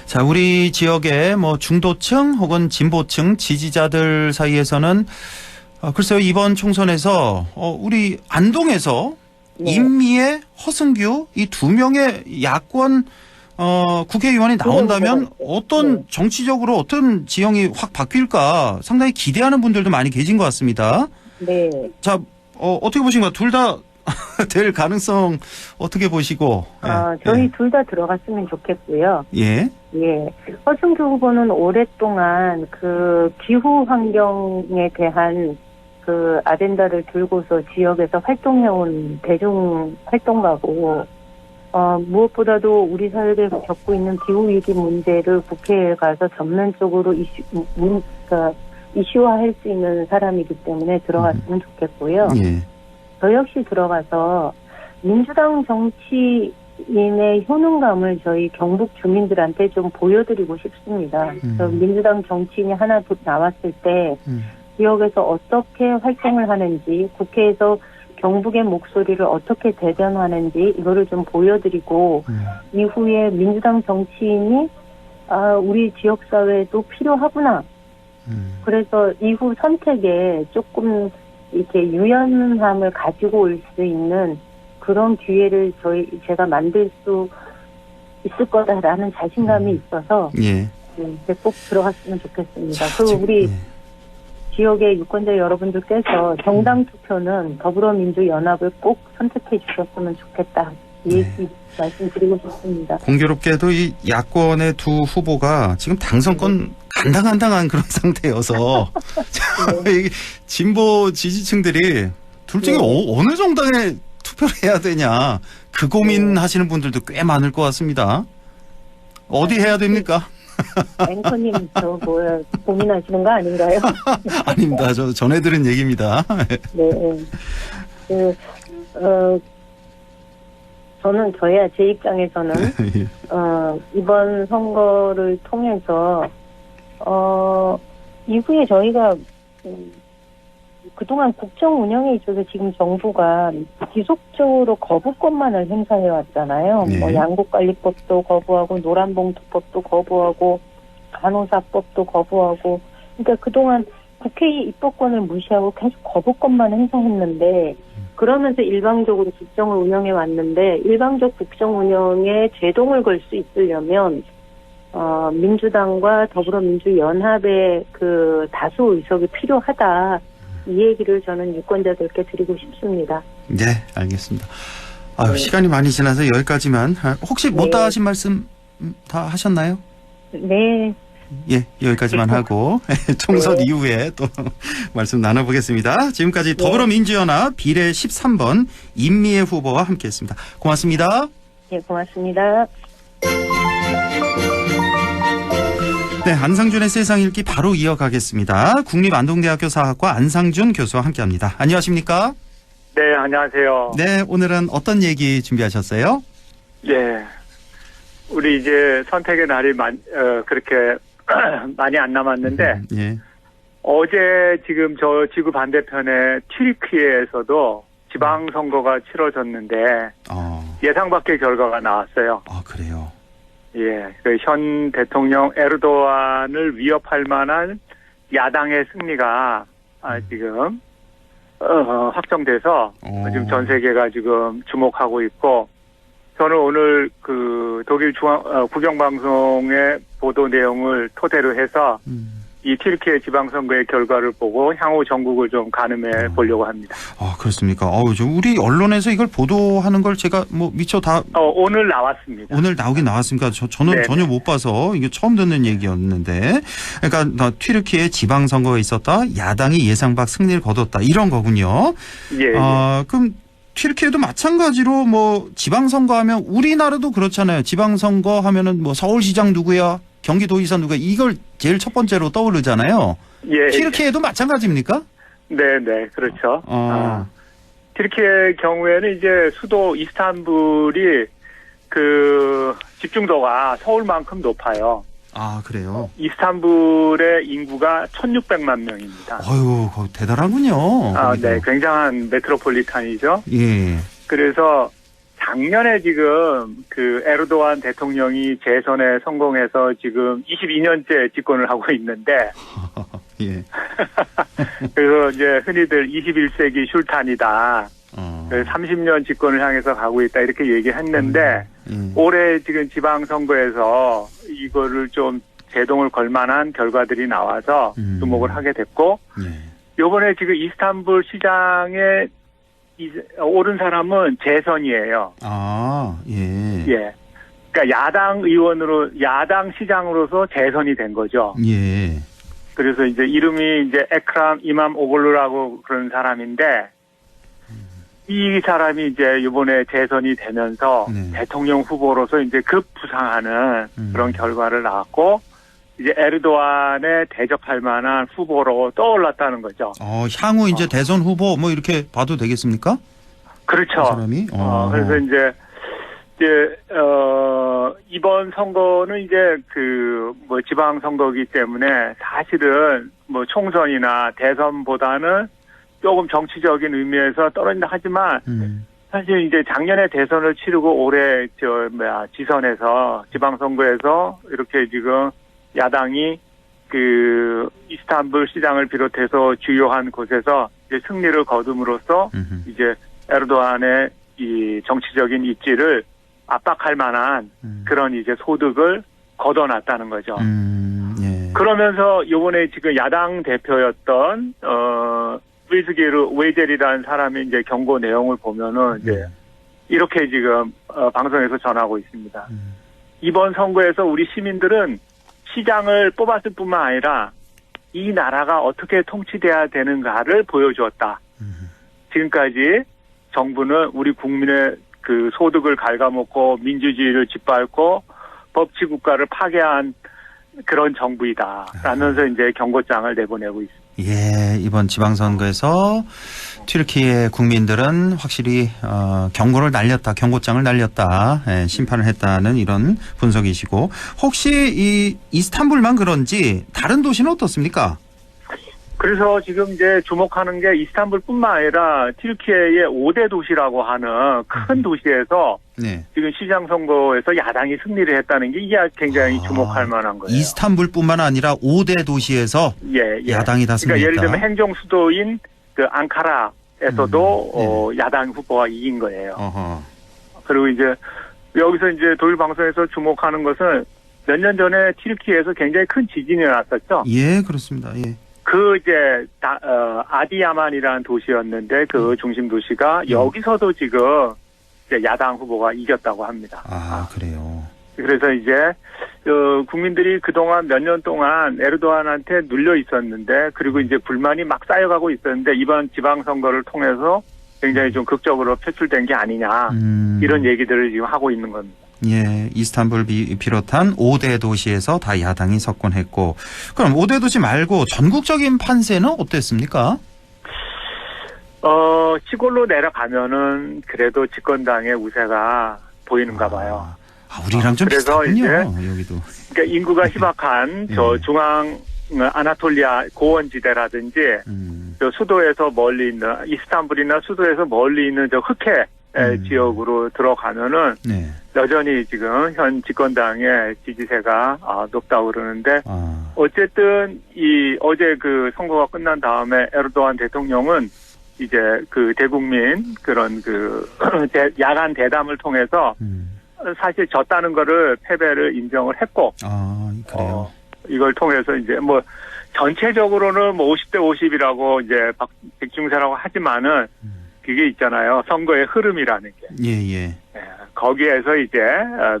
[SPEAKER 2] 자, 우리 지역의 뭐 중도층 혹은 진보층 지지자들 사이에서는 글쎄요, 이번 총선에서 우리 안동에서
[SPEAKER 12] 네.
[SPEAKER 2] 임미애, 허승규 이 두 명의 야권 국회의원이 나온다면 어떤 정치적으로 어떤 지형이 확 바뀔까 상당히 기대하는 분들도 많이 계신 것 같습니다.
[SPEAKER 12] 네.
[SPEAKER 2] 자, 어떻게 보신가요? 둘 다 될 가능성 어떻게 보시고?
[SPEAKER 12] 저희 둘 다 들어갔으면 좋겠고요.
[SPEAKER 2] 예.
[SPEAKER 12] 예. 허승규 후보는 오랫동안 그 기후 환경에 대한 그 아젠다를 들고서 지역에서 활동해온 대중 활동가고, 무엇보다도 우리 사회가 겪고 있는 기후위기 문제를 국회에 가서 전면적으로 이슈화할 수 있는 사람이기 때문에 들어갔으면 좋겠고요.
[SPEAKER 2] 예.
[SPEAKER 12] 저 역시 들어가서 민주당 정치인의 효능감을 저희 경북 주민들한테 좀 보여드리고 싶습니다. 민주당 정치인이 하나 나왔을 때 지역에서 어떻게 활동을 하는지, 국회에서 경북의 목소리를 어떻게 대변하는지 이거를 좀 보여드리고 이후에 민주당 정치인이 우리 지역사회도 필요하구나. 그래서 이후 선택에 조금 이렇게 유연함을 가지고 올 수 있는 그런 기회를 제가 만들 수 있을 거다라는 자신감이 있어서
[SPEAKER 2] 예.
[SPEAKER 12] 꼭 들어갔으면 좋겠습니다. 그리고 우리 지역의 유권자 여러분들께서 정당 투표는 더불어민주연합을 꼭 선택해 주셨으면 좋겠다. 이 얘기 말씀드리고 싶습니다.
[SPEAKER 2] 공교롭게도 이 야권의 두 후보가 지금 당선권 간당간당한 그런 상태여서 이 진보 지지층들이 둘 중에 어느 정당에 투표를 해야 되냐 그 고민하시는 분들도 꽤 많을 것 같습니다. 어디 해야 됩니까?
[SPEAKER 12] 앵커님 고민하시는 거 아닌가요?
[SPEAKER 2] 아닙니다. 저 전해 들은 얘기입니다.
[SPEAKER 12] 네. 저는 제 입장에서는 이번 선거를 통해서 이후에 저희가 그동안 국정 운영에 있어서 지금 정부가 지속적으로 거부권만을 행사해 왔잖아요.
[SPEAKER 13] 네.
[SPEAKER 12] 뭐 양국관리법도 거부하고 노란봉투법도 거부하고 간호사법도 거부하고, 그러니까 그동안 국회의 입법권을 무시하고 계속 거부권만 행사했는데, 그러면서 일방적으로 국정을 운영해 왔는데 일방적 국정 운영에 제동을 걸 수 있으려면 민주당과 더불어민주연합의 그 다수 의석이 필요하다. 이 얘기를 저는 유권자들께 드리고 싶습니다.
[SPEAKER 2] 네, 알겠습니다. 시간이 많이 지나서 여기까지만. 혹시 못다 하신 말씀 다 하셨나요?
[SPEAKER 12] 네.
[SPEAKER 2] 예, 여기까지만 하고 총선 이후에 또 말씀 나눠보겠습니다. 지금까지 더불어민주연합 비례 13번 임미애 후보와 함께했습니다. 고맙습니다.
[SPEAKER 12] 네, 고맙습니다.
[SPEAKER 2] 네, 안상준의 세상 읽기 바로 이어가겠습니다. 국립안동대학교 사학과 안상준 교수와 함께합니다. 안녕하십니까?
[SPEAKER 14] 네, 안녕하세요.
[SPEAKER 2] 네, 오늘은 어떤 얘기 준비하셨어요?
[SPEAKER 14] 예, 우리 이제 선택의 날이 그렇게 많이 안 남았는데
[SPEAKER 2] 예.
[SPEAKER 14] 어제 지금 저 지구 반대편의 튀르키예에서도 지방선거가 치러졌는데 예상 밖의 결과가 나왔어요.
[SPEAKER 2] 아, 그래요?
[SPEAKER 14] 예, 그 현 대통령 에르도안을 위협할 만한 야당의 승리가 지금 확정돼서 지금 전 세계가 지금 주목하고 있고, 저는 오늘 그 독일 국영방송의 보도 내용을 토대로 해서 이 튀르키예 지방선거의 결과를 보고 향후 전국을 좀 가늠해 보려고 합니다.
[SPEAKER 2] 아, 그렇습니까? 우리 언론에서 이걸 보도하는 걸 제가 뭐 미처 다
[SPEAKER 14] 오늘 나왔습니다.
[SPEAKER 2] 오늘 나오긴 나왔습니까? 저는
[SPEAKER 14] 네네.
[SPEAKER 2] 전혀 못 봐서 이게 처음 듣는 얘기였는데, 그러니까 튀르키예 지방선거가 있었다, 야당이 예상 밖 승리를 거뒀다 이런 거군요.
[SPEAKER 14] 예.
[SPEAKER 2] 그럼 튀르키예도 마찬가지로 뭐 지방선거 하면 우리나라도 그렇잖아요. 지방선거 하면은 뭐 서울시장 누구야, 경기도의사 누구야, 이걸 제일 첫 번째로 떠오르잖아요.
[SPEAKER 14] 예.
[SPEAKER 2] 튀르키예도 마찬가지입니까?
[SPEAKER 14] 네, 그렇죠. 튀르키예 경우에는 이제 수도 이스탄불이 그 집중도가 서울만큼 높아요.
[SPEAKER 2] 아, 그래요?
[SPEAKER 14] 이스탄불의 인구가 1,600만 명입니다.
[SPEAKER 2] 어휴, 대단하군요.
[SPEAKER 14] 아,
[SPEAKER 2] 거기도.
[SPEAKER 14] 네, 굉장한 메트로폴리탄이죠.
[SPEAKER 2] 예.
[SPEAKER 14] 그래서 작년에 지금 그 에르도안 대통령이 재선에 성공해서 지금 22년째 집권을 하고 있는데,
[SPEAKER 2] 예.
[SPEAKER 14] 그래서 이제 흔히들 21세기 슐탄이다. 30년 집권을 향해서 가고 있다 이렇게 얘기했는데 올해 지금 지방선거에서 이거를 좀 제동을 걸 만한 결과들이 나와서 주목을 하게 됐고 요번에 지금 이스탄불 시장에 오른 사람은 재선이에요.
[SPEAKER 2] 아, 예.
[SPEAKER 14] 예. 그러니까 야당 시장으로서 재선이 된 거죠.
[SPEAKER 2] 예.
[SPEAKER 14] 그래서 이제 이름이 이제 에크람 이맘 오글루라고 그런 사람인데 이 사람이 이제 이번에 재선이 되면서 대통령 후보로서 이제 급부상하는 그런 결과를 낳았고 이제 에르도안에 대적할 만한 후보로 떠올랐다는 거죠.
[SPEAKER 2] 향후 이제 대선 후보 뭐 이렇게 봐도 되겠습니까?
[SPEAKER 14] 그렇죠.
[SPEAKER 2] 그 사람이?
[SPEAKER 14] 그래서 이제 이번 선거는 이제 그 뭐 지방 선거이기 때문에 사실은 뭐 총선이나 대선보다는 조금 정치적인 의미에서 떨어진다 하지만 사실 이제 작년에 대선을 치르고 올해 지선에서 지방선거에서 이렇게 지금 야당이 그 이스탄불 시장을 비롯해서 주요한 곳에서 이제 승리를 거둠으로써 이제 에르도안의 이 정치적인 입지를 압박할 만한 그런 이제 소득을 걷어놨다는 거죠.
[SPEAKER 2] 예.
[SPEAKER 14] 그러면서 이번에 지금 야당 대표였던 위즈기르 웨젤이라는 사람의 이제 경고 내용을 보면은 이제 이렇게 지금 방송에서 전하고 있습니다. 이번 선거에서 우리 시민들은 시장을 뽑았을 뿐만 아니라 이 나라가 어떻게 통치돼야 되는가를 보여주었다. 지금까지 정부는 우리 국민의 그 소득을 갉아먹고 민주주의를 짓밟고 법치 국가를 파괴한 그런 정부이다. 라면서 이제 경고장을 내보내고 있습니다.
[SPEAKER 2] 예, 이번 지방선거에서 튀르키예 국민들은 확실히 경고를 날렸다, 경고장을 날렸다, 심판을 했다는 이런 분석이시고 혹시 이 이스탄불만 그런지 다른 도시는 어떻습니까?
[SPEAKER 14] 그래서 지금 이제 주목하는 게 이스탄불뿐만 아니라 튀르키예의 5대 도시라고 하는 큰 도시에서 지금 시장 선거에서 야당이 승리를 했다는 게 이게 굉장히 주목할 만한 거예요.
[SPEAKER 2] 이스탄불뿐만 아니라 5대 도시에서 야당이 다 승리했다.
[SPEAKER 14] 그러니까 예를 들면 행정 수도인 그 앙카라에서도 야당 후보가 이긴 거예요. 그리고 이제 여기서 이제 독일 방송에서 주목하는 것은 몇 년 전에 튀르키예에서 굉장히 큰 지진이 났었죠.
[SPEAKER 2] 예, 그렇습니다. 예.
[SPEAKER 14] 그 이제 아디야만이라는 도시였는데 그 중심 도시가 여기서도 지금 이제 야당 후보가 이겼다고 합니다.
[SPEAKER 2] 아, 그래요.
[SPEAKER 14] 그래서 이제 국민들이 그동안 몇 년 동안 에르도안한테 눌려 있었는데 그리고 이제 불만이 막 쌓여가고 있었는데 이번 지방선거를 통해서 굉장히 좀 극적으로 표출된 게 아니냐 이런 얘기들을 지금 하고 있는 겁니다.
[SPEAKER 2] 예, 이스탄불 비롯한 5대 도시에서 다 야당이 석권했고 그럼 5대 도시 말고 전국적인 판세는 어땠습니까?
[SPEAKER 14] 시골로 내려가면은 그래도 집권당의 우세가 보이는가 봐요.
[SPEAKER 2] 우리랑 좀
[SPEAKER 14] 그래서
[SPEAKER 2] 비슷하군요.
[SPEAKER 14] 이제
[SPEAKER 2] 여기도.
[SPEAKER 14] 그러니까 인구가 희박한 저 중앙 아나톨리아 고원지대라든지 저 수도에서 멀리 있는 이스탄불이나 수도에서 멀리 있는 저 흑해 지역으로 들어가면은 여전히 지금 현 집권당의 지지세가 높다고 그러는데 어쨌든 이 어제 그 선거가 끝난 다음에 에르도안 대통령은 이제 그 대국민 그런 그 야간 대담을 통해서 사실 졌다는 거를 패배를 인정을 했고
[SPEAKER 2] 그래요.
[SPEAKER 14] 이걸 통해서 이제 뭐 전체적으로는 뭐 50대 50이라고 이제 백중세라고 하지만은 그게 있잖아요. 선거의 흐름이라는 게.
[SPEAKER 2] 예.
[SPEAKER 14] 거기에서 이제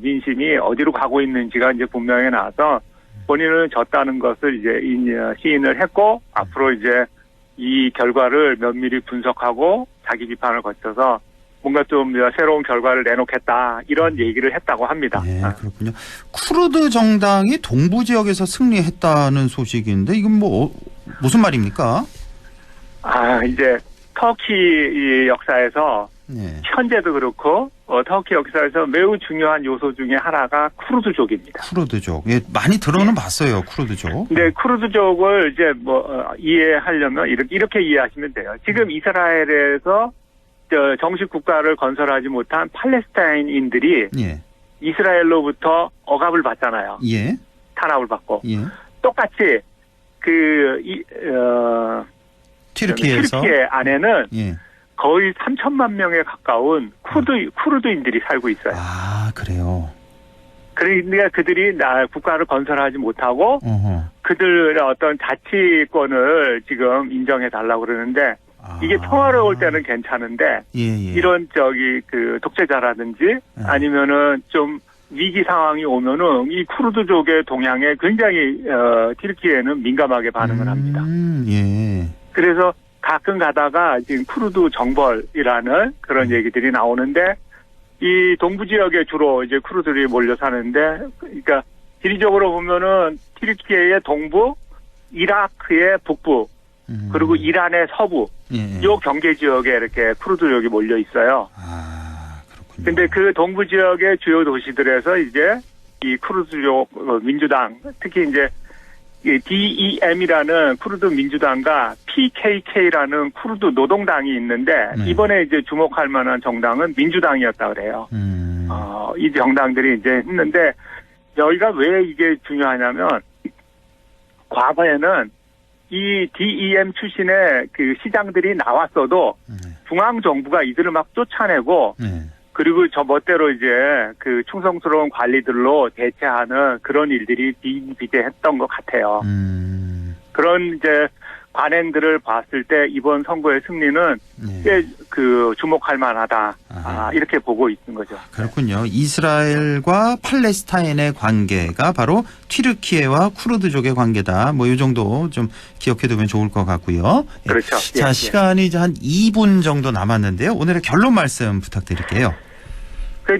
[SPEAKER 14] 민심이 어디로 가고 있는지가 이제 분명히 나와서 본인은 졌다는 것을 이제 시인을 했고 앞으로 이제 이 결과를 면밀히 분석하고 자기 비판을 거쳐서 뭔가 좀 새로운 결과를 내놓겠다 이런 얘기를 했다고 합니다.
[SPEAKER 2] 네, 그렇군요. 쿠르드 정당이 동부 지역에서 승리했다는 소식인데 이건 뭐 무슨 말입니까?
[SPEAKER 14] 이제 터키 역사에서
[SPEAKER 2] 네.
[SPEAKER 14] 현재도 그렇고 터키 역사에서 매우 중요한 요소 중에 하나가 쿠르드족입니다.
[SPEAKER 2] 쿠르드족. 예, 많이 들어는 봤어요. 쿠르드족.
[SPEAKER 14] 근데 쿠르드족을 이제 이해하려면 이렇게 이해하시면 돼요. 지금 이스라엘에서 정식 국가를 건설하지 못한 팔레스타인인들이
[SPEAKER 2] 예.
[SPEAKER 14] 이스라엘로부터 억압을 받잖아요.
[SPEAKER 2] 예.
[SPEAKER 14] 탄압을 받고.
[SPEAKER 2] 예.
[SPEAKER 14] 똑같이
[SPEAKER 2] 튀르키예에서
[SPEAKER 14] 튀르키예 안에는
[SPEAKER 2] 예.
[SPEAKER 14] 거의 3천만 명에 가까운 쿠르드인들이 살고 있어요.
[SPEAKER 2] 아, 그래요.
[SPEAKER 14] 그러니까 그들이 국가를 건설하지 못하고 그들의 어떤 자치권을 지금 인정해 달라고 그러는데 이게 평화로울 때는 괜찮은데 이런 독재자라든지 아니면은 좀 위기 상황이 오면은 이 쿠르드족의 동향에 굉장히 튀르키예는 민감하게 반응을 합니다.
[SPEAKER 2] 예.
[SPEAKER 14] 그래서 가끔 가다가 지금 쿠르드 정벌이라는 그런 얘기들이 나오는데 이 동부 지역에 주로 이제 쿠르드들이 몰려 사는데 그러니까 지리적으로 보면은 튀르키예의 동부, 이라크의 북부, 그리고 이란의 서부 요 경계 지역에 이렇게 쿠르드족이 몰려 있어요. 근데 그 동부 지역의 주요 도시들에서 이제 이 쿠르드족 민주당, 특히 이제 DEM이라는 쿠르드 민주당과 PKK라는 쿠르드 노동당이 있는데 이번에 이제 주목할 만한 정당은 민주당이었다 그래요. 이 정당들이 이제 했는데 여기가 왜 이게 중요하냐면 과거에는 이 DEM 출신의 그 시장들이 나왔어도 중앙 정부가 이들을 막 쫓아내고 그리고 저 멋대로 이제 그 충성스러운 관리들로 대체하는 그런 일들이 비대했던 것 같아요. 그런 이제 관행들을 봤을 때 이번 선거의 승리는 꽤 주목할 만하다. 이렇게 보고 있는 거죠.
[SPEAKER 2] 그렇군요. 이스라엘과 팔레스타인의 관계가 바로 튀르키예와 쿠르드족의 관계다. 뭐 이 정도 좀 기억해두면 좋을 것 같고요.
[SPEAKER 14] 그렇죠.
[SPEAKER 2] 자, 시간이 이제 한 2분 정도 남았는데요. 오늘의 결론 말씀 부탁드릴게요.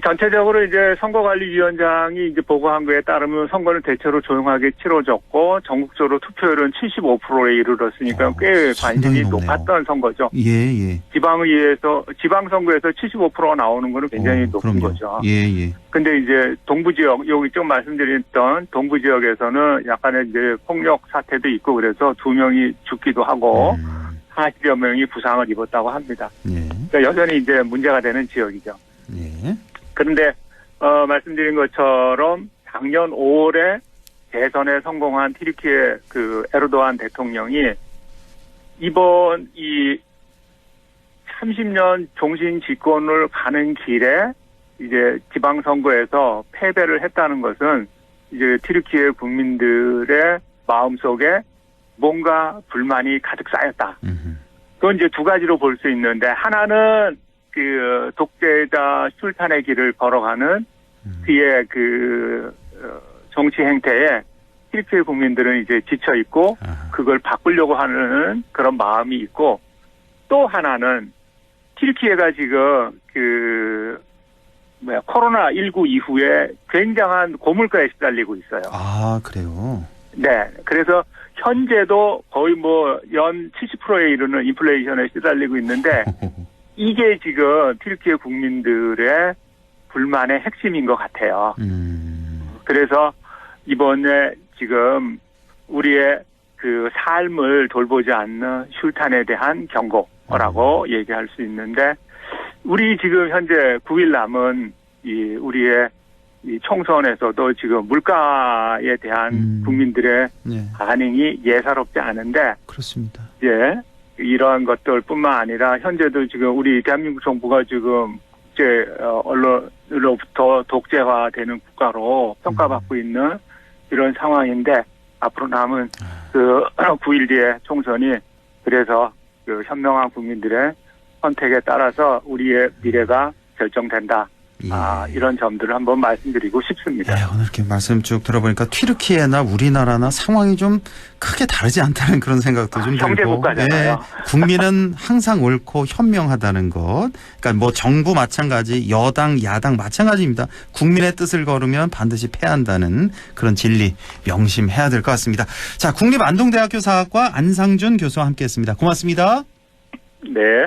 [SPEAKER 14] 전체적으로 이제 선거관리위원장이 이제 보고한 거에 따르면 선거는 대체로 조용하게 치러졌고 전국적으로 투표율은 75%에 이르렀으니까 꽤 관심이 높았던 선거죠.
[SPEAKER 2] 예.
[SPEAKER 14] 지방선거에서 75%가 나오는 거는 굉장히 높은 거죠.
[SPEAKER 2] 예.
[SPEAKER 14] 근데 이제 동부 지역, 여기 좀 말씀드렸던 동부 지역에서는 약간의 이제 폭력 사태도 있고 그래서 2명이 죽기도 하고 40여 명이 부상을 입었다고 합니다. 그러니까 여전히 이제 문제가 되는 지역이죠. 그런데 말씀드린 것처럼 작년 5월에 대선에 성공한 튀르키예 에르도안 대통령이 이번 이 30년 종신 집권을 가는 길에 이제 지방선거에서 패배를 했다는 것은 이제 튀르키예 국민들의 마음속에 뭔가 불만이 가득 쌓였다. 그건 이제 두 가지로 볼 수 있는데 하나는 독재자 술탄의 길을 걸어가는 그의 정치 행태에 튀르키예 국민들은 이제 지쳐 있고 그걸 바꾸려고 하는 그런 마음이 있고 또 하나는 튀르키예가 지금 코로나19 이후에 굉장한 고물가에 시달리고 있어요.
[SPEAKER 2] 아, 그래요?
[SPEAKER 14] 네. 그래서 현재도 거의 연 70%에 이르는 인플레이션에 시달리고 있는데 이게 지금 튀르키예 국민들의 불만의 핵심인 것 같아요. 그래서 이번에 지금 우리의 삶을 돌보지 않는 술탄에 대한 경고라고 얘기할 수 있는데 우리 지금 현재 9일 남은 우리의 이 총선에서도 지금 물가에 대한 국민들의 반응이 예사롭지 않은데
[SPEAKER 2] 그렇습니다.
[SPEAKER 14] 예. 이러한 것들뿐만 아니라 현재도 지금 우리 대한민국 정부가 지금 국제 언론으로부터 독재화되는 국가로 평가받고 있는 이런 상황인데 앞으로 남은 9일 뒤에 총선이 그래서 현명한 국민들의 선택에 따라서 우리의 미래가 결정된다. 이런 점들을 한번 말씀드리고 싶습니다.
[SPEAKER 2] 오늘 이렇게 말씀 쭉 들어보니까 튀르키예나 우리나라나 상황이 좀 크게 다르지 않다는 그런 생각도 좀 들고.
[SPEAKER 14] 형제국가잖아요.
[SPEAKER 2] 국민은 항상 옳고 현명하다는 것. 그러니까 정부 마찬가지, 여당, 야당 마찬가지입니다. 국민의 뜻을 거르면 반드시 패한다는 그런 진리 명심해야 될 것 같습니다. 자, 국립안동대학교 사학과 안상준 교수와 함께했습니다. 고맙습니다.
[SPEAKER 14] 네.